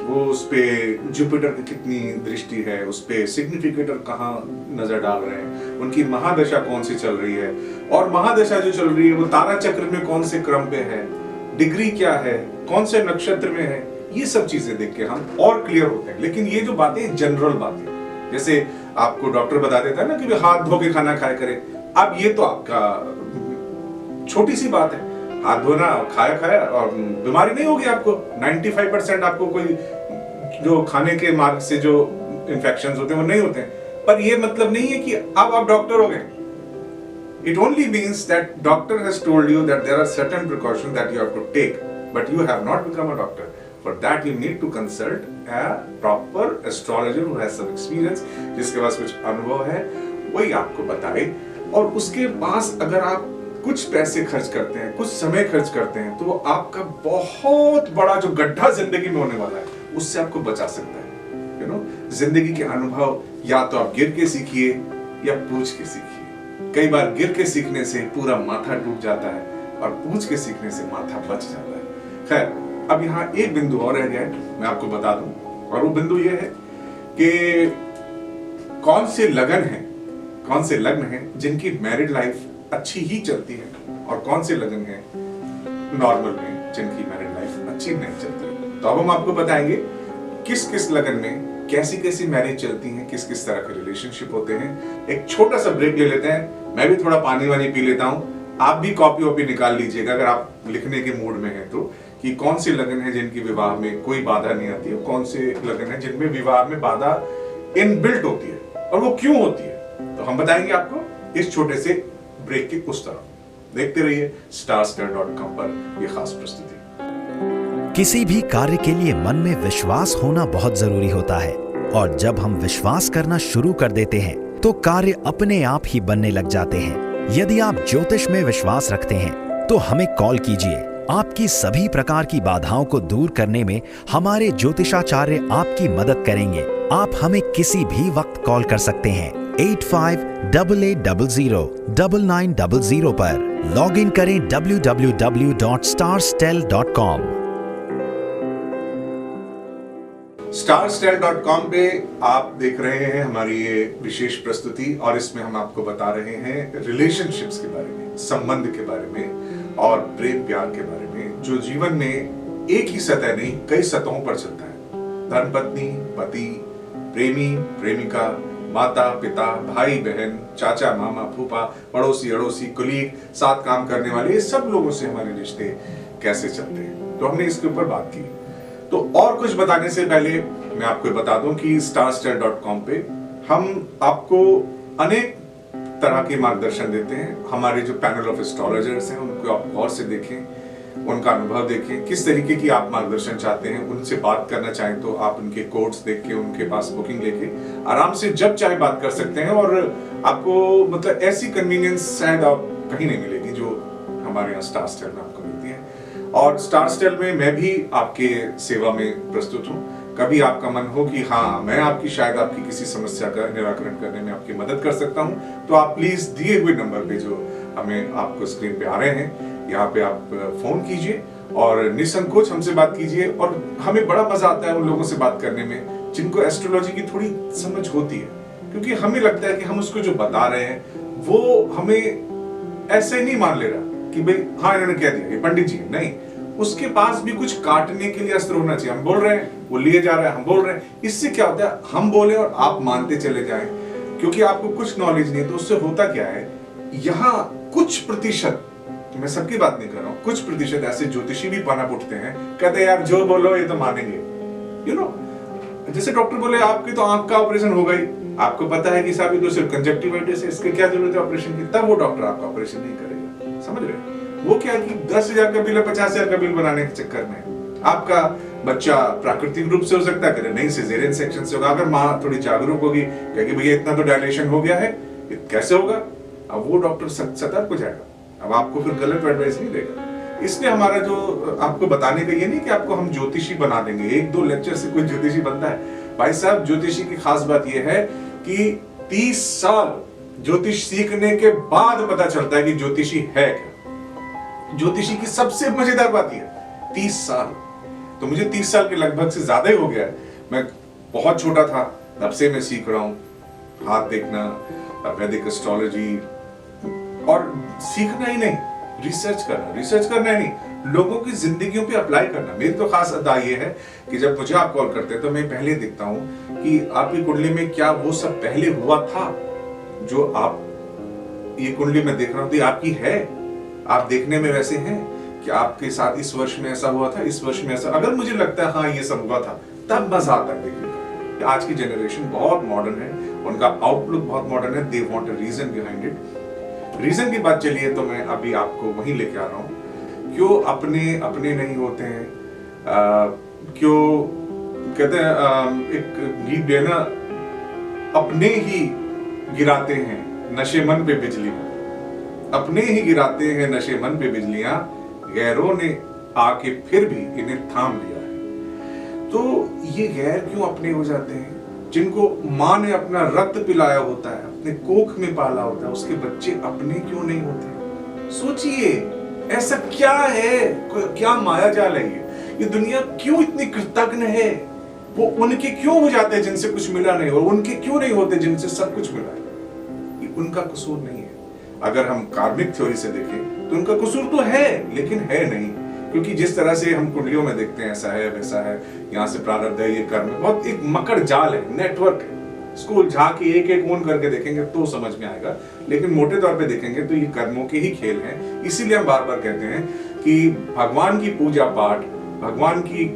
वो उस पे जुपिटर की कितनी दृष्टि है, उस पे सिग्निफिकेटर कहाँ नजर डाल रहे हैं, उनकी महादशा कौन सी चल रही है, और महादशा जो चल रही है वो तारा चक्र में कौन से क्रम पे है, डिग्री क्या है, कौन से नक्षत्र में है, ये सब चीजें देख के हम और क्लियर होते हैं। लेकिन ये जो बातें जनरल बातें, जैसे आपको डॉक्टर बता देता है ना कि हाथ धो के खाना खाया करें, अब ये तो आपका छोटी सी बात है, हाथ धोना, खाया और बीमारी नहीं होगी आपको। 95% आपको कोई जो खाने के मार्ग से जो इन्फेक्शंस होते हैं वो नहीं होते हैं, पर ये मतलब नहीं है कि अब आप डॉक्टर हो गए। It only means that doctor has told you that there are certain precautions that you have to take, but you have not become a doctor. For that you need to consult a proper astrologer who has some experience, जिसके पास कुछ अनुभव है, वही आपको बताए। और उसके पास अगर आप कुछ पैसे खर्च करते हैं, कुछ समय खर्च करते हैं, तो आपका बहुत बड़ा जो गड्ढा जिंदगी में होने वाला है उससे आपको बचा सकता है। यू नो, जिंदगी के अनुभव या तो आप गिर के सीखिए या पूछ के सीखिए। कई बार गिर के सीखने से पूरा माथा टूट जाता है और पूछ के सीखने से माथा बच जाता है। खैर, अब यहाँ एक बिंदु और रह गया है, मैं आपको बता दूं, और वो बिंदु ये है कि कौन से लग्न हैं जिनकी मैरिड लाइफ अच्छी ही चलती है और कौन से लग्न हैं नॉर्मल में जिनकी मैरिड लाइफ अच्छी नहीं चलती। तो अब हम आपको बताएंगे किस किस लग्न में कैसी कैसी मैरिज चलती हैं, किस किस तरह के रिलेशनशिप होते हैं। एक छोटा सा ब्रेक ले लेते हैं, मैं भी थोड़ा पानी वानी पी लेता हूँ, आप भी कॉपी वॉपी निकाल लीजिएगा अगर आप लिखने के मूड में हैं तो, कि कौन से लग्न है जिनकी विवाह में कोई बाधा नहीं आती है, कौन से लग्न है जिनमें विवाह में बाधा इनबिल्ट होती है और वो क्यों होती है। तो हम बताएंगे आपको इस छोटे से ब्रेक के उस तरफ। देखते रहिए starstar.com पर यह खास प्रस्तुति। किसी भी कार्य के लिए मन में विश्वास होना बहुत जरूरी होता है, और जब हम विश्वास करना शुरू कर देते हैं तो कार्य अपने आप ही बनने लग जाते हैं। यदि आप ज्योतिष में विश्वास रखते हैं तो हमें कॉल कीजिए। आपकी सभी प्रकार की बाधाओं को दूर करने में हमारे ज्योतिषाचार्य आपकी मदद करेंगे। आप हमें किसी भी वक्त कॉल कर सकते हैं 8588009900 पर। लॉग इन करें www.starstel.com। starstel.com पे आप देख रहे हैं हमारी ये विशेष प्रस्तुति, और इसमें हम आपको बता रहे हैं रिलेशनशिप्स के बारे में, संबंध के बारे में और प्रेम प्यार के बारे में, जो जीवन में एक ही सतह नहीं कई सतहों पर चलता है। धर्मपत्नी, पति, प्रेमी, प्रेमिका, माता पिता, भाई बहन, चाचा मामा, फूफा, पड़ोसी अड़ोसी, कुलीग, साथ काम करने वाले, ये सब लोगों से हमारे रिश्ते कैसे चलते हैं, तो हमने इसके ऊपर बात की। तो और कुछ बताने से पहले मैं आपको बता दूं कि starstar.com पे हम आपको अनेक तरह के मार्गदर्शन देते हैं। हमारे जो पैनल ऑफ एस्ट्रोलॉजर्स हैं उनको आप गौर से देखें, उनका अनुभव देखें, किस तरीके की आप मार्गदर्शन चाहते हैं। उनसे बात करना चाहें तो आप उनके कोड्स देख के, उनके पास बुकिंग लेके आराम से जब चाहे बात कर सकते हैं, और आपको मतलब ऐसी कन्वीनियंस शायद आप कहीं नहीं मिलेगी जो हमारे यहाँ स्टारस्टेल में आपको मिलती है। और स्टारस्टेल में मैं भी आपके सेवा में प्रस्तुत हूँ। कभी आपका मन हो कि हाँ, मैं आपकी शायद आपकी किसी समस्या का निराकरण करने में आपकी मदद कर सकता हूँ, तो आप प्लीज दिए हुए नंबर पे जो हमें आपको स्क्रीन पे आ रहे हैं, यहाँ पे आप फोन कीजिए और निसंकोच हमसे बात कीजिए। और हमें बड़ा मजा आता है उन लोगों से बात करने में जिनको एस्ट्रोलॉजी की थोड़ी समझ होती है, क्योंकि हमें लगता है कि हम उसको जो बता रहे हैं वो हमें ऐसे नहीं मान ले रहा कि भाई हाँ इन्होंने कह दिया, ये पंडित जी नहीं, उसके पास भी कुछ काटने के लिए अस्त्र होना चाहिए। हम बोल रहे हैं, वो लिए जा रहा है, हम बोल रहे हैं, इससे क्या होता है, हम बोले और आप मानते चले जाएं, क्योंकि आपको कुछ नॉलेज नहीं है। तो उससे होता क्या है, यहाँ कुछ प्रतिशत, मैं सबकी बात नहीं कर रहा हूँ, कुछ प्रतिशत ऐसे ज्योतिषी भी पनप उठते हैं, कहते हैं यार जो बोलो ये तो मानेंगे। यू नो, जैसे डॉक्टर बोले आपकी तो आंख का ऑपरेशन हो गई, आपको पता है कि साहब ये तो सिर्फ कंजक्टिवाइटिस है, इसके क्या जरूरत है ऑपरेशन की, तब वो डॉक्टर आपका ऑपरेशन नहीं करेगा। समझ रहे? वो क्या कि 10,000 का बिल है 50,000 का बिल बनाने के चक्कर में आपका बच्चा प्राकृतिक रूप से हो सकता है, नहीं सिजेरियन सेक्शन से होगा। अगर माँ थोड़ी जागरूक होगी, कहेगी भैया इतना तो डायलेशन हो गया है, कैसे होगा, अब वो डॉक्टर सतर्क हो जाएगा, अब आपको फिर गलत एडवाइस नहीं देगा। इसलिए हमारा जो आपको बताने का ये नहीं कि आपको हम ज्योतिषी बना देंगे, एक दो लेक्चर से कोई ज्योतिषी बनता है। भाई साहब, ज्योतिषी की खास बात यह है कि 30 साल ज्योतिष सीखने के बाद पता चलता है कि ज्योतिषी है क्या। ज्योतिषी की सबसे मजेदार बात यह है 30 साल, तो मुझे 30 साल के लगभग से ज्यादा ही हो गया है। मैं बहुत छोटा था तब से मैं सीख रहा हूँ हाथ देखना, वैदिक एस्ट्रोलॉजी, और सीखना ही नहीं, रिसर्च करना ही नहीं, लोगों की जिंदगियों पे अप्लाई करना। मेरी तो खास अदा ये है कि जब मुझे आप कॉल करते हैं तो मैं पहले देखता हूं कि आपकी कुंडली में क्या वो सब पहले हुआ था जो आप ये कुंडली में देख रहा हूं, तो आपकी है, आप देखने में वैसे हैं कि आपके साथ इस वर्ष में ऐसा हुआ था, इस वर्ष में ऐसा। अगर मुझे लगता है हाँ ये सब हुआ था, तब मजा आता है देखने का। आज की जनरेशन बहुत मॉडर्न है, उनका आउटलुक बहुत मॉडर्न है, they want a reason behind it. Reason की बात चलिए तो मैं अभी आपको वहीं लेके आ रहा हूं। क्यों अपने नहीं होते हैं, क्यों कहते हैं एक गीत भी है ना, अपने ही गिराते हैं नशे मन पे बिजली, अपने ही गिराते हैं नशे मन पे बिजलियां, गैरों ने आके फिर भी इन्हें थाम लिया है। तो ये गैर क्यों अपने हो जाते हैं? जिनको माँ ने अपना रक्त पिलाया होता है, अपने कोख में पाला होता है, उसके बच्चे अपने क्यों नहीं होते? सोचिए, ऐसा क्या है, क्या माया जाल है ये दुनिया क्यों इतनी कृतज्ञ है? वो उनके क्यों हो जाते हैं जिनसे कुछ मिला नहीं, और उनके क्यों नहीं होते जिनसे सब कुछ मिला है? ये उनका कसूर नहीं है। अगर हम कार्मिक थ्योरी से देखें तो उनका कसूर तो है, लेकिन है नहीं, क्योंकि जिस तरह से हम कुंडलियों में देखते हैं ऐसा है वैसा है, यहाँ से प्रारब्ध है, ये कर्म है, बहुत एक मकड़ जाल है, नेटवर्क है। इसको झांकी एक एक ऊन करके देखेंगे तो समझ में आएगा, लेकिन मोटे तौर पे देखेंगे तो ये कर्मों के ही खेल हैं। इसीलिए हम बार बार कहते हैं कि भगवान की पूजा पाठ, भगवान की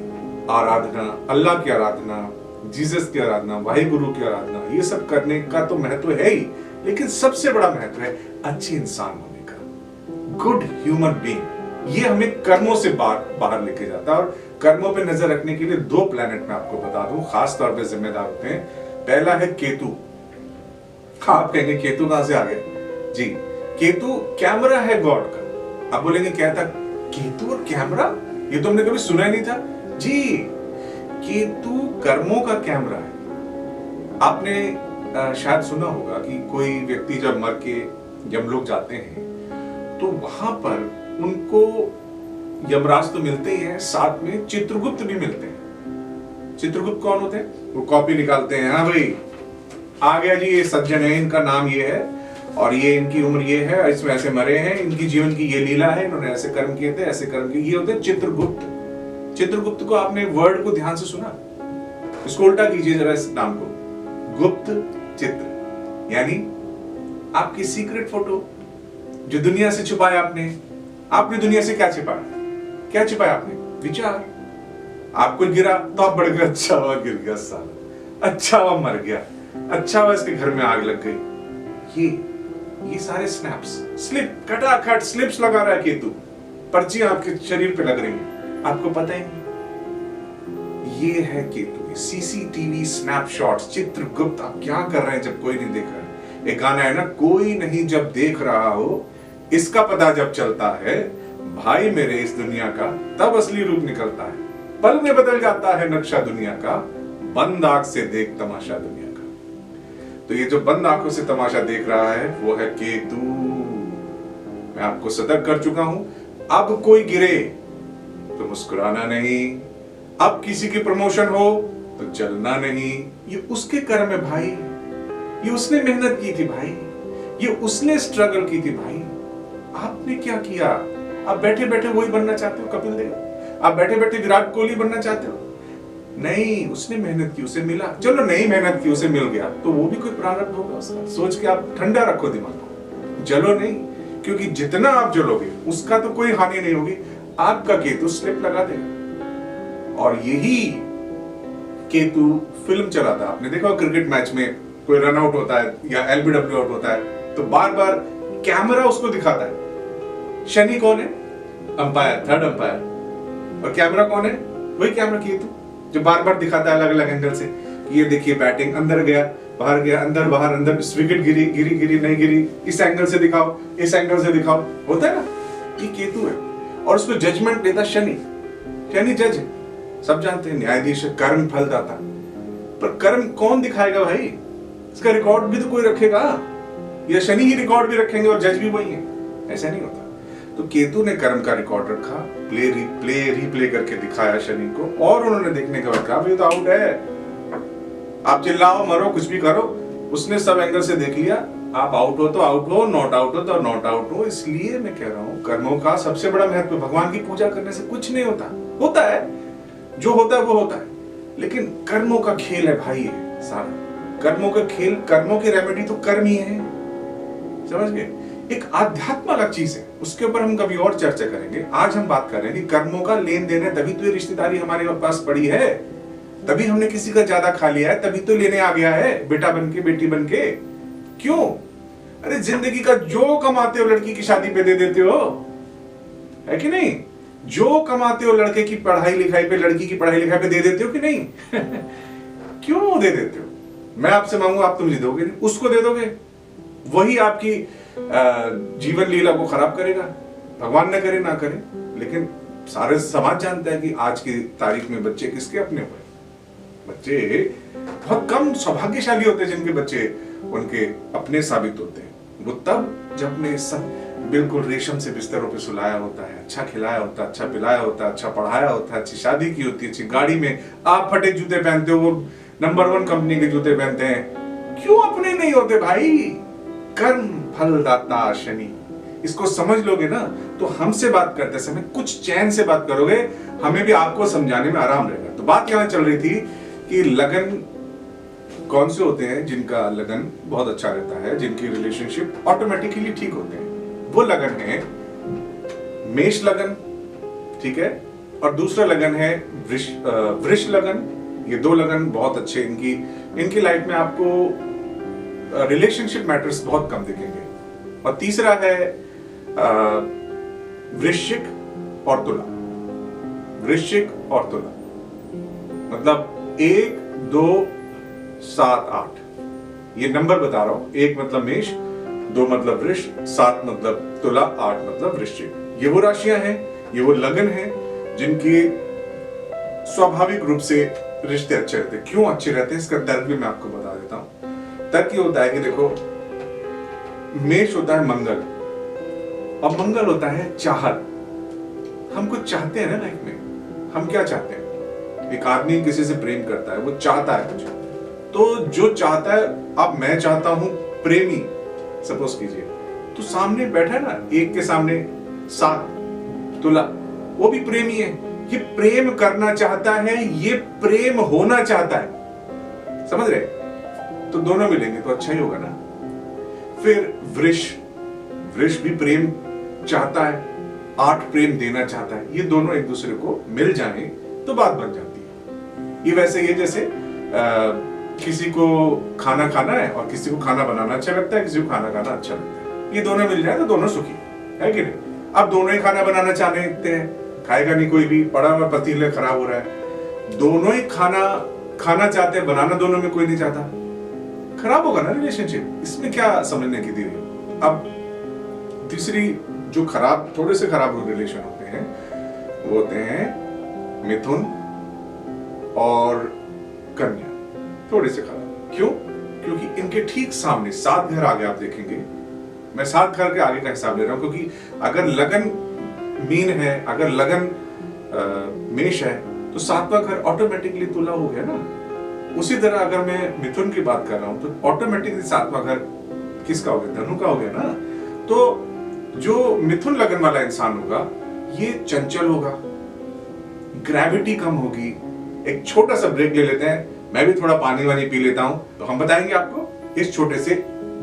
आराधना, अल्लाह की आराधना, जीसस की आराधना, वाहिगुरु की आराधना, ये सब करने का तो महत्व है ही, लेकिन सबसे बड़ा महत्व है अच्छे इंसान होने का, गुड ह्यूमन बीइंग। ये हमें कर्मों से बाहर लेके जाता है। और कर्मों पे नजर रखने के लिए 2 प्लैनेट मैं आपको बता दूं खास तौर पे जिम्मेदार होते हैं। पहला है केतु। आप कहेंगे केतु कहां से आ गया? जी, केतु कैमरा है गॉड का। आप बोलेंगे क्या था केतु और कैमरा, ये तो हमने कभी सुना ही नहीं था। जी, केतु कर्मों का कैमरा है। आपने शायद सुना होगा कि कोई व्यक्ति जब मर के यमलोक जाते हैं तो वहां पर उनको यमराज तो मिलते ही हैं, साथ में चित्रगुप्त भी मिलते हैं। चित्रगुप्त कौन होते हैं? वो कॉपी निकालते हैं, हाँ भाई आ गया जी, ये सज्जन है, इनका नाम ये है और ये इनकी उम्र ये है, इसमें ऐसे मरे हैं, इनकी जीवन की ये लीला है, इन्होंने ऐसे कर्म किए थे, ऐसे कर्म किए, ये होते हैं चित्रगुप्त। चित्रगुप्त को आपने वर्ड को ध्यान से सुना? इसको उल्टा कीजिए जरा इस नाम को, गुप्त चित्र, यानी आपकी सीक्रेट फोटो जो दुनिया से छुपाया आपने दुनिया से क्या छिपाया? क्या छिपाया आपने? विचार। आपको गिरा तो आप बढ़ गए, अच्छा हुआ गिर गया साला, अच्छा हुआ मर गया, अच्छा हुआ इसके घर में आग लग गई। ये सारे स्नैप्स, स्लिप, खटाखट स्लिप्स लगा रहा है केतु, पर्चियां आपके शरीर पे लग रही हैं, आपको पता ही नहीं। ये है केतु, सीसीटीवी स्नैपशॉट्स, चित्रगुप्त। आप क्या कर रहे हैं जब कोई नहीं देख रहा है? एक गाना है ना, कोई नहीं जब देख रहा हो, इसका पता जब चलता है, भाई मेरे इस दुनिया का तब असली रूप निकलता है। पल में बदल जाता है नक्शा दुनिया का, बंद आंख से देख तमाशा दुनिया का। तो ये जो बंद आंखों से तमाशा देख रहा है वो है केतु। मैं आपको सतर्क कर चुका हूं, अब कोई गिरे तो मुस्कुराना नहीं, अब किसी की प्रमोशन हो तो जलना नहीं। ये उसके कर्म है भाई, ये उसने मेहनत की थी भाई, ये उसने स्ट्रगल की थी भाई। आपने क्या किया? आप बैठे बैठे वही बनना चाहते हो कपिल देव? आप बैठे बैठे विराट कोहली बनना चाहते हो? नहीं, उसने मेहनत की, उसे मिला। चलो नहीं मेहनत की, उसे मिल गया, तो वो भी कोई प्रारब्ध होगा उसका। सोच के आप ठंडा रखो दिमाग को, जलो नहीं, क्योंकि जितना आप जलोगे उसका तो कोई हानि नहीं होगी, आपका केतु स्लिप लगा देगा। और यही केतु फिल्म चलाता, आपने देखा क्रिकेट मैच में कोई रन आउट होता है या एलबीडब्ल्यू आउट होता है तो बार बार कैमरा उसको दिखाता है। शनि कौन है? Umpire, third umpire. और कैमरा कौन है? वही कैमरा केतु जो बार बार दिखाता है अलग अलग एंगल से कि ये देखिए बैटिंग अंदर गया, अंदर बाहर, अंदर विकेट गिरी नहीं गिरी, इस एंगल से दिखाओ, इस एंगल से दिखाओ, होता है ना, ये केतु है। और उसको जजमेंट देता शनि जज है, सब जानते हैं, न्यायाधीश, कर्म फल दाता। पर कर्म कौन दिखाएगा भाई? इसका रिकॉर्ड भी तो कोई रखेगा, या शनि ही रिकॉर्ड भी रखेंगे और जज भी वही है? ऐसा नहीं होता। तो केतु ने कर्म का रिकॉर्ड रखा, रिप्ले करके दिखाया शनि को, और उन्होंने देखने के बाद कहा भाई तो आउट है, आप चिल्लाओ मरो कुछ भी करो, उसने सब एंगल से देख लिया, आप आउट हो तो आउट हो, नॉट आउट हो तो नॉट आउट हो। इसलिए मैं कह रहा हूं कर्मों का सबसे बड़ा महत्व, भगवान की पूजा करने से कुछ नहीं होता है, जो होता है वो होता है, लेकिन कर्मों का खेल है भाई, ये सारा कर्मों का खेल, कर्मों की रेमेडी तो कर्म ही है, समझ गए? एक आध्यात्म अलग चीज है, उसके ऊपर हम कभी और चर्चा करेंगे। आज हम बात कर रहे हैं कि कर्मों का लेन देन है, तभी तो ये रिश्तेदारी हमारे पास पड़ी है, तभी हमने किसी का ज्यादा खा लिया है, तभी तो लेने आ गया है बेटा बनके, बेटी बनके। क्यों? अरे जिंदगी का जो कमाते हो लड़की की शादी पे दे देते हो, है कि नहीं? जो कमाते हो लड़के की पढ़ाई लिखाई पे, लड़की की पढ़ाई लिखाई पे दे देते हो कि नहीं? क्यों दे देते हो? मैं आपसे मांगू, आप तो मुझे दोगे नहीं, उसको दे दोगे, वही आपकी जीवन लीला को खराब करेगा। भगवान न करे ना करे, लेकिन सारे समाज जानता है कि आज की तारीख में बच्चे किसके अपने हुए। बच्चे बहुत कम सौभाग्यशाली होते हैं जिनके बच्चे उनके अपने साबित होते हैं। वो तब जब ने सब बिल्कुल रेशम से बिस्तरों पे सुलाया होता है, अच्छा खिलाया होता है, अच्छा पिलाया होता है, अच्छा पढ़ाया होता है, अच्छी शादी की होती है, अच्छी गाड़ी में आप फटे जूते पहनते हो, वो नंबर 1 कंपनी के जूते पहनते हैं। क्यों अपने नहीं होते भाई? कर्म फल दाता शनि, इसको समझ लोगे ना तो हमसे बात करते समय कुछ चैन से बात करोगे, हमें भी आपको समझाने में आराम रहेगा। तो बात यहाँ चल रही थी कि लगन कौन से होते हैं जिनका लगन बहुत अच्छा रहता है, जिनकी रिलेशनशिप ऑटोमेटिकली ठीक होते हैं। वो लगन है मेष लगन, ठीक है, और दूसरा लगन है वृष लगन। ये दो लगन बहुत अच्छे, इनकी लाइफ में आपको रिलेशनशिप मैटर्स बहुत कम दिखेंगे। और तीसरा है वृश्चिक और तुला। वृश्चिक और तुला मतलब 1 2 7 8, ये नंबर बता रहा हूं। 1 मतलब मेष, 2 मतलब वृष, 7 मतलब तुला, 8 मतलब वृश्चिक। ये वो राशियां हैं, ये वो लगन हैं जिनकी स्वाभाविक रूप से रिश्ते अच्छे रहते हैं। क्यों अच्छे रहते हैं इसका तर्क भी मैं आपको बता देता हूं। तर्क ये होता है कि देखो, मेष होता है मंगल, और मंगल होता है चाहत। हम कुछ चाहते हैं ना लाइफ में, हम क्या चाहते हैं? एक आदमी किसी से प्रेम करता है, वो चाहता है कुछ, तो जो चाहता है, अब मैं चाहता हूं प्रेमी, सपोज कीजिए, तो सामने बैठा है ना, एक के सामने 7 तुला, वो भी प्रेमी है, ये प्रेम करना चाहता है, ये प्रेम होना चाहता है, समझ रहे? तो दोनों मिलेंगे तो अच्छा ही होगा ना। फिर वृष भी प्रेम चाहता है, 8 प्रेम देना चाहता है, ये दोनों एक दूसरे को मिल जाएं तो बात बन जाती है। ये वैसे ये जैसे किसी को खाना खाना है और किसी को खाना बनाना अच्छा लगता है, किसी को खाना खाना अच्छा लगता है, ये दोनों मिल जाए तो दोनों सुखी है कि नहीं? अब दोनों ही खाना बनाना चाहते हैं, खाएगा नहीं कोई भी, पड़ा हुआ पतीले खराब हो रहा है। दोनों ही खाना चाहते हैं, बनाना दोनों में कोई नहीं चाहता, खराब होगा ना रिलेशनशिप। इसमें क्या समझने की देरी है? अब तीसरी जो थोड़े से खराब रिलेशन होते हैं, वो होते हैं मिथुन और कन्या, थोड़े से खराब। क्यों? क्योंकि इनके ठीक सामने 7 घर आगे आप देखेंगे, मैं 7 घर के आगे का हिसाब ले रहा हूं, क्योंकि अगर लगन मीन है, अगर लगन मेष है, तो 7वां घर ऑटोमेटिकली तुला हो गया ना। उसी तरह अगर मैं मिथुन की बात कर रहा हूं तो ऑटोमेटिकली 7वां घर किसका हो गया? धनु का हो गया ना। तो जो मिथुन लगन वाला इंसान होगा, ये चंचल होगा, ग्रेविटी कम होगी। एक छोटा सा ब्रेक ले लेते हैं, मैं भी थोड़ा पानी वानी पी लेता हूं, तो हम बताएंगे आपको इस छोटे से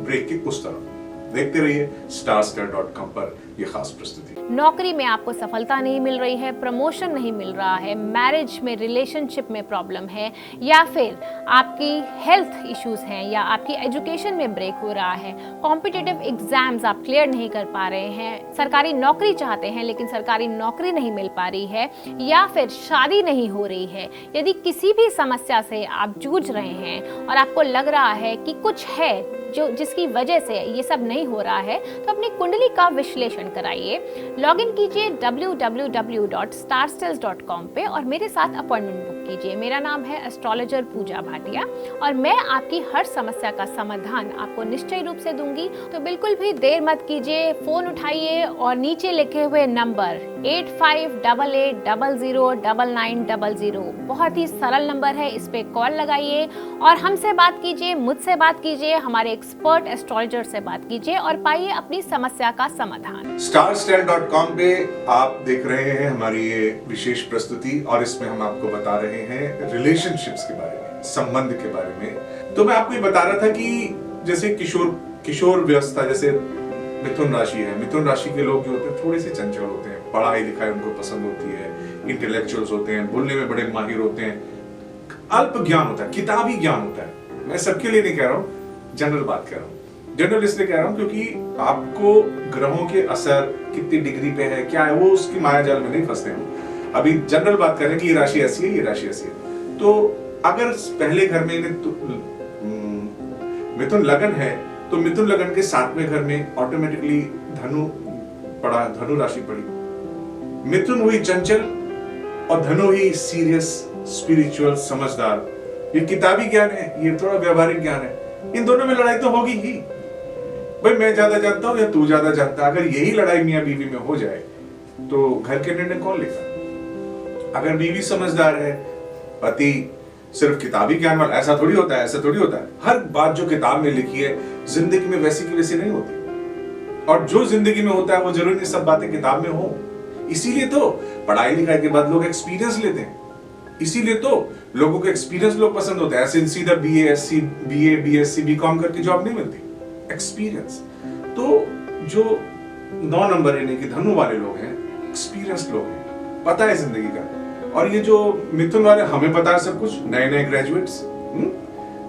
ब्रेक की उस तरफ। देखते रहिए starster.com पर ये खास प्रस्तुति। नौकरी में आपको सफलता नहीं मिल रही है, प्रमोशन नहीं मिल रहा है, मैरिज में, रिलेशनशिप में प्रॉब्लम है, या फिर आपकी हेल्थ इश्यूज हैं, या आपकी एजुकेशन में ब्रेक हो रहा है, कॉम्पिटिटिव एग्जाम्स आप क्लियर नहीं कर पा रहे हैं, सरकारी नौकरी चाहते हैं लेकिन सरकारी नौकरी नहीं मिल पा रही है, या फिर शादी नहीं हो रही है। यदि किसी भी समस्या से आप जूझ रहे हैं और आपको लग रहा है कि कुछ है जिसकी वजह से ये सब नहीं हो रहा है, तो अपनी कुंडली का विश्लेषण कराइए। लॉगिन कीजिए www.starstels.com पे और मेरे साथ अपॉइंटमेंट बुक कीजिए। मेरा नाम है एस्ट्रोलॉजर पूजा भाटिया और मैं आपकी हर समस्या का समाधान आपको निश्चय रूप से दूंगी। तो बिल्कुल भी देर मत कीजिए, फोन उठाइए और नीचे लिखे हुए नंबर 8588009900 बहुत ही सरल नंबर है, इस पे कॉल लगाइए और हमसे बात कीजिए, मुझसे बात कीजिए, हमारे एक्सपर्ट एस्ट्रोलॉजर से बात कीजिए और पाइए अपनी समस्या का समाधान। starstyle.com पे आप देख रहे हैं हमारी ये विशेष प्रस्तुति और इसमें हम आपको बता रहे हैं रिलेशनशिप्स के बारे में, संबंध के बारे में। तो मैं आपको ये बता रहा था कि जैसे किशोर व्यवस्था, जैसे मिथुन राशि है, मिथुन राशि के लोग जो होते हैं थोड़े से चंचल होते हैं, पढ़ाई लिखाई उनको पसंद होती है, इंटेलेक्चुअल्स होते हैं, बोलने में बड़े माहिर होते हैं, अल्प ज्ञान होता है, किताबी ज्ञान होता है। मैं सबके लिए नहीं कह रहा हूँ, जनरल बात कर रहा हूँ। जनरल इसलिए कह रहा हूँ क्योंकि आपको ग्रहों के असर कितनी डिग्री पे है, क्या है, वो उसकी माया जाल में नहीं फंसते हैं। अभी जनरल बात कर रहे हैं कि ये राशि ऐसी है, ये राशि ऐसी है। तो अगर पहले घर में मिथुन लगन है तो मिथुन लगन के 7वें घर में ऑटोमेटिकली धनु राशि पड़ी। मिथुन हुई चंचल और धनु हुई सीरियस, स्पिरिचुअल, समझदार। ये किताबी ज्ञान है, ये थोड़ा व्यवहारिक ज्ञान है। इन दोनों में लड़ाई तो होगी ही, भाई मैं ज्यादा जानता हूं या तू ज्यादा जानता है। अगर यही लड़ाई मियां बीवी में हो जाए तो घर के निर्णय कौन लेगा? अगर बीवी समझदार है, पति सिर्फ किताबी ज्ञान वाला, ऐसा थोड़ी होता है, ऐसा थोड़ी होता है। हर बात जो किताब में लिखी है जिंदगी में वैसी की वैसी नहीं होती, और जो जिंदगी में होता है वो जरूरी नहीं सब बातें किताब में हो। इसीलिए तो पढ़ाई लिखाई के बाद लोग एक्सपीरियंस लेते हैं, इसीलिए तो लोगों को एक्सपीरियंस लोग पसंद होते हैं। ऐसे सीधा BA, SC, BA, BSc, BCom करके जॉब नहीं मिलती, एक्सपीरियंस। तो जो 9 नंबर यानी कि धनु वाले लोग हैं, एक्सपीरियंस लोग हैं, पता है जिंदगी का। और ये जो मिथुन वाले, हमें पता है सब कुछ, नए नए ग्रेजुएट्स,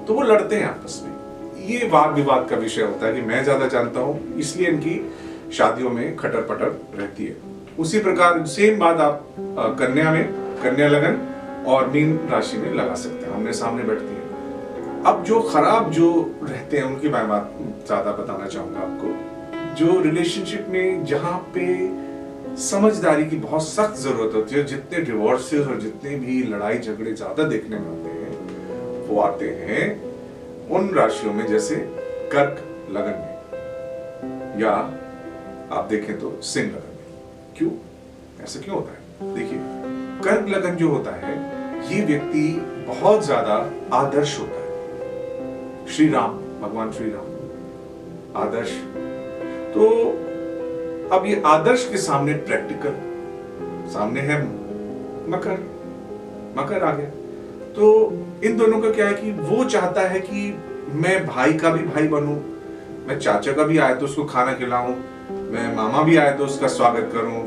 तो वो लड़ते हैं आपस में। ये वाद विवाद का विषय होता है कि मैं ज्यादा जानता हूं, इसलिए इनकी शादियों में खटर पटर रहती है। उसी प्रकार सेम बात आप कन्या लगन और मीन राशि में लगा सकते हैं, आमने सामने बैठती हैं। अब जो खराब जो रहते हैं उनकी मैं बात ज्यादा बताना चाहूंगा आपको। जो रिलेशनशिप में जहां पे समझदारी की बहुत सख्त जरूरत होती है, जितने डिवोर्सेस और जितने भी लड़ाई झगड़े ज्यादा देखने में आते हैं, वो आते हैं उन राशियों में, जैसे कर्क लगन में, या आप देखें तो सिंह लगन में। क्यों ऐसा क्यों होता है? देखिए, कर्क लगन जो होता है, ये व्यक्ति बहुत ज्यादा आदर्श होता है। श्री राम, भगवान श्री राम आदर्श। तो अब ये आदर्श के सामने प्रैक्टिकल, सामने है मकर आ गया। तो इन दोनों का क्या है कि वो चाहता है कि मैं भाई का भी भाई बनूं, मैं चाचा का भी आए तो उसको खाना खिलाऊं, मैं मामा भी आए तो उसका स्वागत करूं,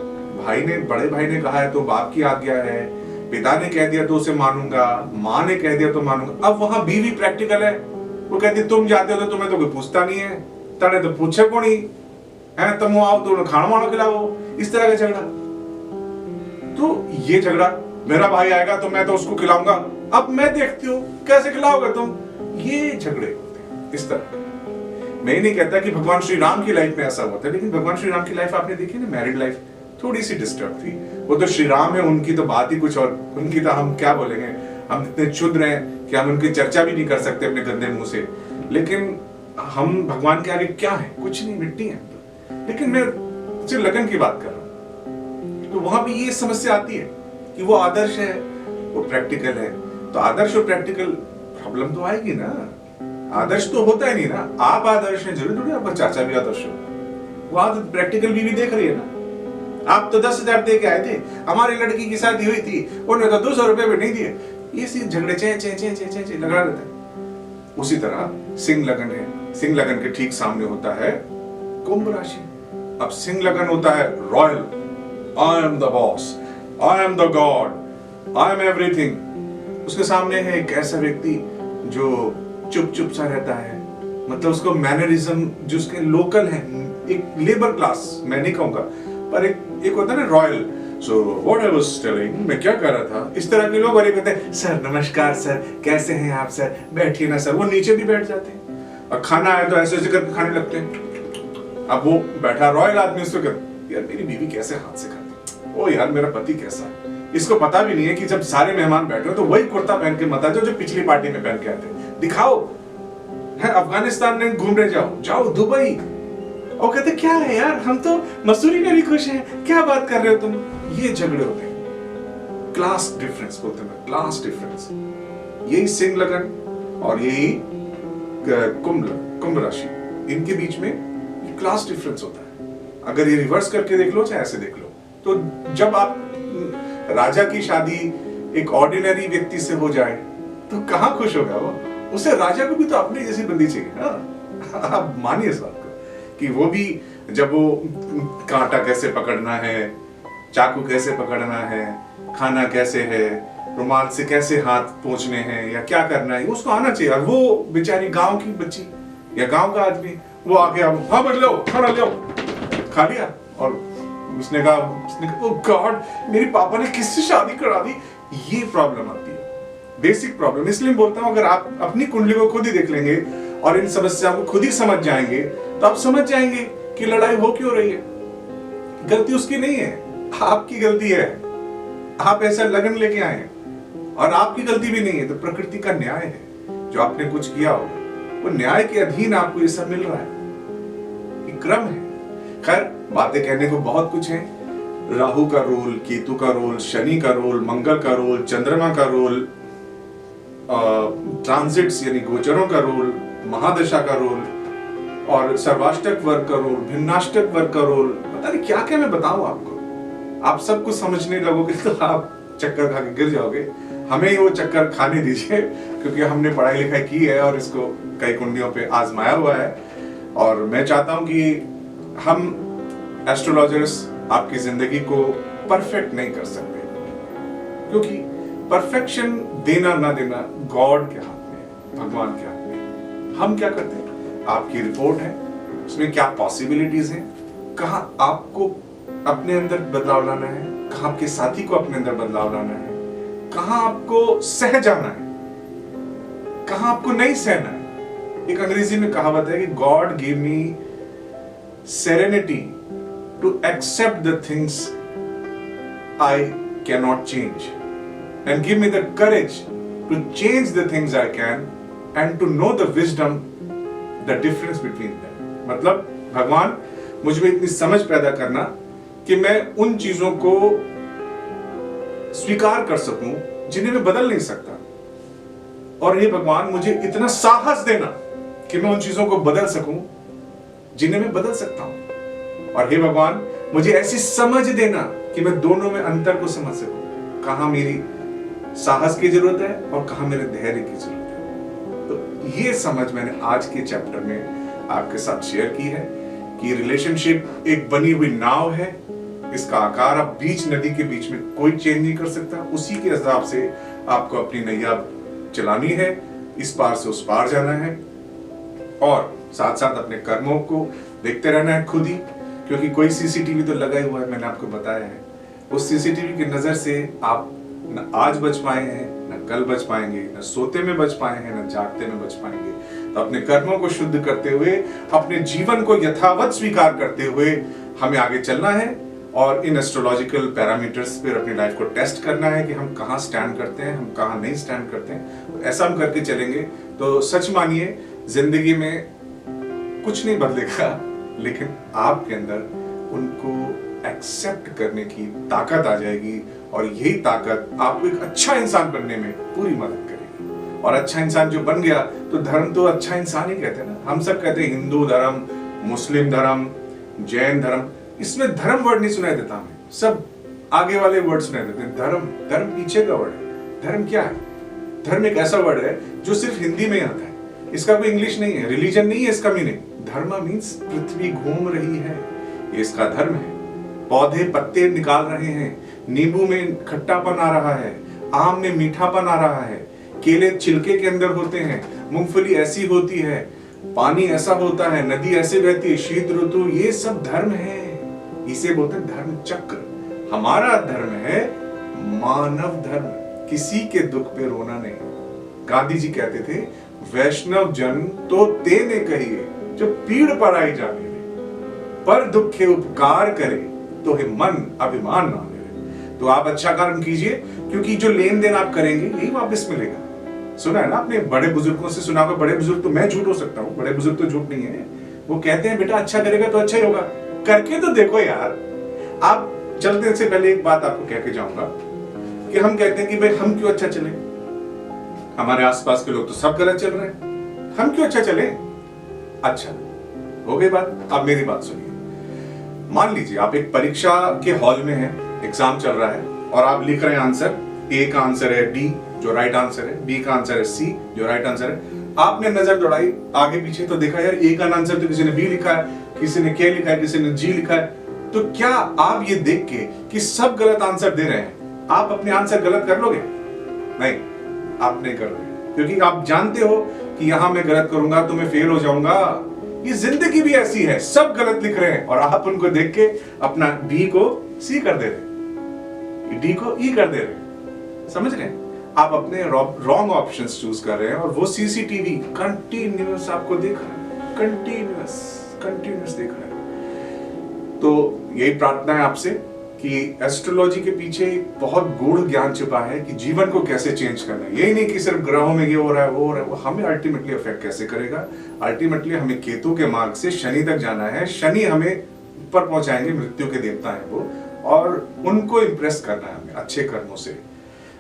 बड़े भाई ने कहा है तो बाप की आज्ञा है, पिता ने कह दिया तो उसे मानूंगा, माँ ने कह दिया तो मानूंगा। अब वहां बीवी प्रैक्टिकल है, वो कहती तुम जाते हो तो तुम्हें तो कोई पूछता नहीं है, तने तो पूछे को नहीं है, तुम आओ तो खाना वाना खिलाओ। इस तरह का झगड़ा। तो ये झगड़ा, मेरा भाई आएगा तो मैं तो उसको खिलाऊंगा, अब मैं देखती हूँ कैसे खिलाओगे तुम। ये झगड़े होते हैं इस तरह। मैं नहीं कहता कि भगवान श्री राम की लाइफ में ऐसा हुआ था, लेकिन भगवान श्री राम की लाइफ आपने देखी ना, मैरिड लाइफ थोड़ी सी डिस्टर्ब थी। वो तो श्री राम है, उनकी तो बात ही कुछ और, उनकी तो हम क्या बोलेंगे, हम इतने क्षुद्र हैं कि हम उनकी चर्चा भी नहीं कर सकते अपने गंदे मुंह से। लेकिन हम भगवान के आगे क्या है? कुछ नहीं, मिट्टी है। लेकिन मैं सिर्फ लगन की बात कर रहा हूं, तो वहां भी ये समस्या आती है कि वो आदर्श है, वो प्रैक्टिकल है। तो आदर्श और प्रैक्टिकल प्रॉब्लम तो आएगी ना। आदर्श तो होता ही नहीं ना, आप आदर्श हैं, जरूर थोड़ी आपका चाचा भी आदर्श हो। वहां तो प्रैक्टिकल बीवी देख रही है ना। आप तो 10,000 दे के आए थे, हमारी लड़की की शादी हुई थी, उन्होंने तो 200 रुपए भी नहीं दिए। ये सी झगड़े चे लगा रहता है। उसी तरह सिंह लगन है, सिंह लगन के ठीक सामने होता है कुंभ राशि। अब सिंह लगन होता है royal, I am the boss, I am the God, I am everything. उसके सामने है एक ऐसा व्यक्ति जो चुप चुप सा रहता है, मतलब उसको मैनरिज्म जो उसके लोकल है, एक लेबर क्लास मैं नहीं कहूंगा, पर एक होता है ना royal. So what I was telling, मैं क्या कर रहा था, इस तरह के लोग बड़े कहते हैं सर नमस्कार सर, कैसे हैं आप सर, बैठिए ना सर। वो नीचे भी बैठ जाते हैं और खाना आए तो ऐसे ऐसे करके खाने लगते हैं। अब वो बैठा रॉयल आदमी उसको कहता यार मेरी बीवी कैसे हाथ से खाती है, ओ यार मेरा पति कैसा है। इसको पता भी नहीं है कि जब सारे मेहमान बैठे हो तो वही कुर्ता पहन के मत आ जाओ जो पिछली पार्टी में पहन के आते, दिखाओ है अफगानिस्तान में घूमने जाओ दुबई। और कहते क्या है यार, हम तो मसूरी में भी खुश हैं, क्या बात कर रहे हो तुम। ये झगड़े होते हैं, क्लास डिफरेंस बोलते हैं, क्लास डिफरेंस। यही सिंह लगन और यही कुंभ राशि, इनके बीच में क्लास डिफरेंस होता है। अगर ये रिवर्स करके देख लो चाहे ऐसे देख लो, तो जब आप राजा की शादी एक ऑर्डिनरी व्यक्ति से हो जाए तो कहां खुश होगा वो। उसे राजा को भी तो अपनी जैसी बंदी चाहिए ना। आप मानिए इस बात को कि वो भी जब वो कांटा कैसे पकड़ना है, चाकू कैसे पकड़ना है, खाना कैसे है, रुमाल से कैसे हाथ पोंछने हैं या क्या करना है, उसको आना चाहिए। और वो बेचारी गांव की बच्ची या गांव का आदमी वो आके हाँ बट लो खाना लो, खा लिया और उसने कहा ओ गॉड मेरी पापा ने किससे शादी करा दी। ये प्रॉब्लम आती है, बेसिक प्रॉब्लम। इसलिए बोलता हूं अगर आप अपनी कुंडली को खुद ही देख लेंगे और इन समस्याओं को खुद ही समझ जाएंगे तो आप समझ जाएंगे कि लड़ाई हो क्यों रही है। गलती उसकी नहीं है, आपकी गलती है। आप ऐसा लगन लेके आए हैं और आपकी गलती भी नहीं है, तो प्रकृति का न्याय है। जो आपने कुछ किया हो वो न्याय के अधीन आपको ये सब मिल रहा है, ये क्रम है। खैर बातें कहने को बहुत कुछ है, राहु का रोल, केतु का रोल, शनि का रोल, मंगल का रोल, चंद्रमा का रोल, ट्रांजिट्स यानी गोचरों का रोल, महादशा का रोल और सर्वाष्टक वर्ग का रोल, भिन्नाष्टक वर्ग का रोल, पता नहीं क्या क्या मैं बताऊं आपको। आप सब कुछ समझने लगोगे तो आप चक्कर खा के गिर जाओगे। हमें ही वो चक्कर खाने दीजिए क्योंकि हमने पढ़ाई लिखाई की है और इसको कई कुंडलियों पे आजमाया हुआ है। और मैं चाहता हूं कि हम एस्ट्रोलॉजर्स आपकी जिंदगी को परफेक्ट नहीं कर सकते, क्योंकि परफेक्शन देना ना देना गॉड के हाथ में है, भगवान के हाथ में। हम क्या करते हैं, आपकी रिपोर्ट है, उसमें क्या पॉसिबिलिटीज हैं, कहां आपको अपने अंदर बदलाव लाना है, कहां आपके साथी को अपने अंदर बदलाव लाना है, कहां आपको सह जाना है, कहां आपको नहीं सहना है। एक अंग्रेजी में कहावत है कि God give me serenity to accept the things I cannot change and give me the courage to change the things I can and to know the wisdom, the difference between them। मतलब भगवान मुझ में इतनी समझ पैदा करना कि मैं उन चीजों को स्वीकार कर सकूं जिन्हें मैं बदल नहीं सकता, और हे भगवान मुझे इतना साहस देना कि मैं उन चीजों को बदल सकूं जिन्हें मैं बदल सकता हूं। और हे भगवान मुझे ऐसी समझ देना कि मैं दोनों में अंतर को समझ सकूं, कहां मेरी साहस की जरूरत है और कहां मेरे धैर्य की जरूरत है। तो ये समझ मैंने आज के चैप्टर में आपके साथ शेयर की है कि रिलेशनशिप एक बनी हुई नाव है, इसका आकार आप बीच नदी के बीच में कोई चेंज नहीं कर सकता। उसी के हिसाब से आपको अपनी नैया चलानी है, इस पार से उस पार जाना है और साथ साथ अपने कर्मों को देखते रहना है खुद ही, क्योंकि कोई सीसीटीवी तो लगा ही हुआ है, मैंने आपको बताया है। उस सीसीटीवी की नजर से आप न आज बच पाए हैं, न कल बच पाएंगे, न सोते में बच पाए हैं, न जागते में बच पाएंगे। तो अपने कर्मों को शुद्ध करते हुए, अपने जीवन को यथावत स्वीकार करते हुए हमें आगे चलना है और इन एस्ट्रोलॉजिकल पैरामीटर्स पर अपनी लाइफ को टेस्ट करना है कि हम कहाँ स्टैंड करते हैं, हम कहाँ नहीं स्टैंड करते हैं। तो ऐसा हम करके चलेंगे तो सच मानिए जिंदगी में कुछ नहीं बदलेगा, लेकिन आपके अंदर उनको एक्सेप्ट करने की ताकत आ जाएगी और यही ताकत आपको एक अच्छा इंसान बनने में पूरी मदद करेगी। और अच्छा इंसान जो बन गया तो धर्म तो अच्छा इंसान ही कहते हैं ना। हम सब कहते हैं हिंदू धर्म, मुस्लिम धर्म, जैन धर्म, इसमें धर्म वर्ड नहीं सुनाई देता हमें, सब आगे वाले वर्ड सुनाई देते हैं। धर्म पीछे का वर्ड है। धर्म क्या है? धर्म एक ऐसा वर्ड है जो सिर्फ हिंदी में आता है, इसका कोई इंग्लिश नहीं है, रिलीजन नहीं है इसका मीनिंग। धर्म मीन्स पृथ्वी घूम रही है, ये इसका धर्म है। पौधे पत्ते निकाल रहे हैं, नींबू में खट्टापन आ रहा है, आम में मीठापन आ रहा है, केले छिलके के अंदर होते हैं, मूंगफली ऐसी होती है, पानी ऐसा होता है, नदी ऐसे बहती है, शीत ऋतु, ये सब धर्म है। इसे बोलते हैं धर्म चक्र। हमारा धर्म है मानव धर्म, किसी के दुख पे रोना नहीं। गांधी जी कहते थे, वैष्णव जन तो तेने कहिए जो पीड़ पराई जाने दे, पर दुखे उपकार करे तो हे मन अभिमान ना ले। तो आप अच्छा कर्म कीजिए, क्योंकि जो लेन देन आप करेंगे यही वापस मिलेगा। सुना है ना आपने, बड़े बुजुर्गों से सुना होगा, बड़े बुजुर्ग तो, मैं झूठ हो सकता हूँ, बड़े बुजुर्ग तो झूठ नहीं है, वो कहते हैं बेटा अच्छा करेगा तो अच्छा ही होगा, करके तो देखो यार। आप चलने से पहले एक बात आपको कह के जाऊंगा कि हम कहते हैं कि भाई हम क्यों अच्छा चले, हमारे आसपास के लोग तो सब गलत चल रहे हैं, हम क्यों अच्छा चले। अच्छा हो गई बात। अब मेरी बात सुनिए। मान लीजिए आप एक परीक्षा के हॉल में हैं, एग्जाम चल रहा है और आप लिख रहे हैं आंसर। ए का आंसर है डी जो राइट आंसर है, बी का आंसर है सी जो राइट आंसर है। आपने नजर दौड़ाई आगे पीछे तो देखा यार ए का आंसर तो किसी ने बी लिखा है, किसी ने के लिखा है, किसी ने जी लिखा है। तो क्या आप ये देख के कि सब गलत आंसर दे रहे हैं, आप अपने आंसर गलत कर लोगे? नहीं, आप नहीं करोगे, क्योंकि आप जानते हो कि यहां मैं गलत करूंगा तो मैं फेल हो जाऊंगा। ये जिंदगी भी ऐसी है, सब गलत लिख रहे हैं और आप उनको देख के अपना बी को सी कर दे रहे, डी को ई कर दे रहे। समझ रहे हैं? आप अपने रॉन्ग ऑप्शंस चूज कर रहे हैं और वो सीसीटीवी कंटिन्यूअस आपको देख रहा है, कंटिन्यूअस देख रहा है। तो यही प्रार्थना है आपसे कि एस्ट्रोलॉजी के पीछे बहुत गूढ़ ज्ञान छुपा है कि जीवन को कैसे चेंज करना है। यही नहीं कि सिर्फ ग्रहों में ये हो रहा है, वो हो रहा है, वो हमें अल्टीमेटली अफेक्ट कैसे करेगा। अल्टीमेटली हमें केतु के मार्ग से शनि तक जाना है। शनि हमें ऊपर पहुंचाएंगे, मृत्यु के देवता है वो, और उनको इंप्रेस करना है हमें अच्छे कर्मों से।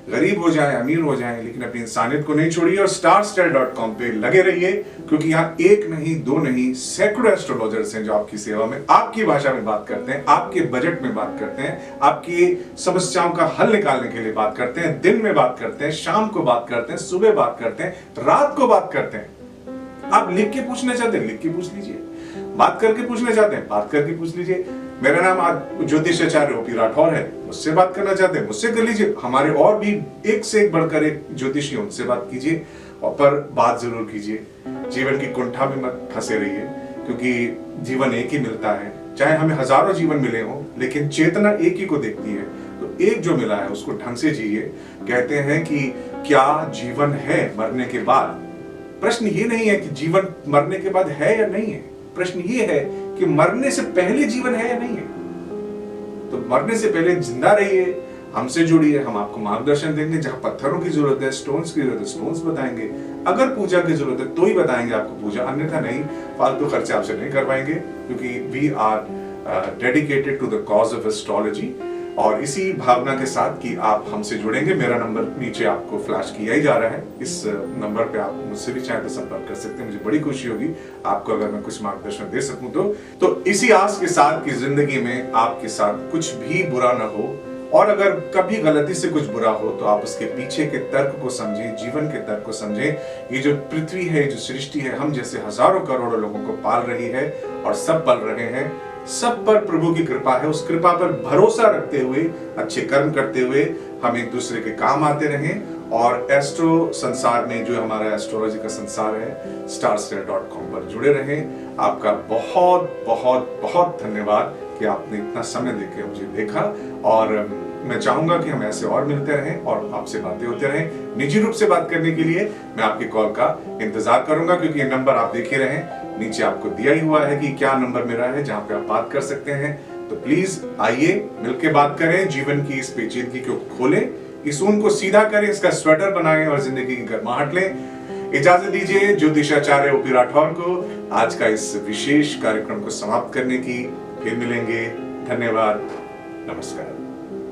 गरीब हो जाए, अमीर हो जाए, लेकिन अपनी इंसानियत को नहीं छोड़िए और starstyle.com पे लगे रहिए, क्योंकि यहाँ एक नहीं, दो नहीं, सैकड़ों एस्ट्रोलॉजर्स हैं जो आपकी सेवा में, आपकी भाषा में बात करते हैं, आपके बजट में बात करते हैं, आपकी समस्याओं का हल निकालने के लिए बात करते हैं, दिन में बात करते हैं, शाम को बात करते हैं, सुबह बात करते हैं, रात को बात करते हैं। आप लिख के पूछना चाहते हैं, लिख के पूछ लीजिए, बात करके पूछना चाहते हैं, बात करके पूछ लीजिए। मेरा नाम आज ज्योतिषाचार्य ओपी राठौर है, मुझसे बात करना चाहते हैं मुझसे कर लीजिए। हमारे और भी एक से एक बढ़कर एक ज्योतिषी, उनसे बात कीजिए, और पर बात जरूर कीजिए। जीवन की कुंठा में मत फंसे रहिए, क्योंकि जीवन एक ही मिलता है। चाहे हमें हजारों जीवन मिले हों, लेकिन चेतना एक ही को देखती है। तो एक जो मिला है उसको ढंग से जिए। कहते हैं कि क्या जीवन है मरने के बाद? प्रश्न ये नहीं है कि जीवन मरने के बाद है या नहीं है, प्रश्न ये है कि मरने से पहले जीवन है या नहीं है। तो मरने से पहले जिंदा रहिए, हमसे जुड़िए, हम आपको मार्गदर्शन देंगे। जहां पत्थरों की जरूरत है, स्टोन्स की जरूरत है, स्टोन्स बताएंगे। अगर पूजा की जरूरत है तो ही बताएंगे आपको पूजा, अन्यथा नहीं। फालतू खर्चे आपसे नहीं करवाएंगे, क्योंकि we are dedicated to the cause of astrology. और इसी भावना के साथ कि आप हमसे जुड़ेंगे, मेरा नंबर नीचे आपको फ्लैश किया ही जा रहा है। इस नंबर पे आप मुझसे भी चाहे तो संपर्क कर सकते हैं। मुझे बड़ी खुशी होगी आपको अगर मैं कुछ मार्गदर्शन दे सकूं तो इसी आस के साथ कि जिंदगी में आपके साथ कुछ भी बुरा ना हो, और अगर कभी गलती से कुछ बुरा हो तो आप उसके पीछे के तर्क को समझें, जीवन के तर्क को समझें। ये जो पृथ्वी है, जो सृष्टि है, हम जैसे हजारों करोड़ों लोगों को पाल रही है और सब पल रहे हैं। सब पर प्रभु की कृपा है। उस कृपा पर भरोसा रखते हुए, अच्छे कर्म करते हुए हम एक दूसरे के काम आते रहें। और एस्ट्रो संसार में, जो हमारा एस्ट्रोलॉजी का संसार है, starstyle.com पर जुड़े रहें। आपका बहुत बहुत बहुत धन्यवाद कि आपने इतना समय देके मुझे देखा, और मैं चाहूंगा कि हम ऐसे और मिलते रहें और आपसे बातें होते रहें। निजी रूप से बात करने के लिए मैं आपकी कॉल का इंतजार करूंगा, क्योंकि ये नंबर आप देख ही रहे हैं, नीचे आपको दिया ही हुआ है कि क्या नंबर मेरा है जहां पे आप बात कर सकते हैं। तो प्लीज आइए, मिलके बात करें, जीवन की इस पेचीदगी को खोलें, इस ऊन को सीधा करें, इसका स्वेटर बनाएं और जिंदगी की गर्माहट लें। इजाजत दीजिए ज्योतिषाचार्य ओपी राठौर को आज का इस विशेष कार्यक्रम को समाप्त करने की। फिर मिलेंगे। धन्यवाद। नमस्कार।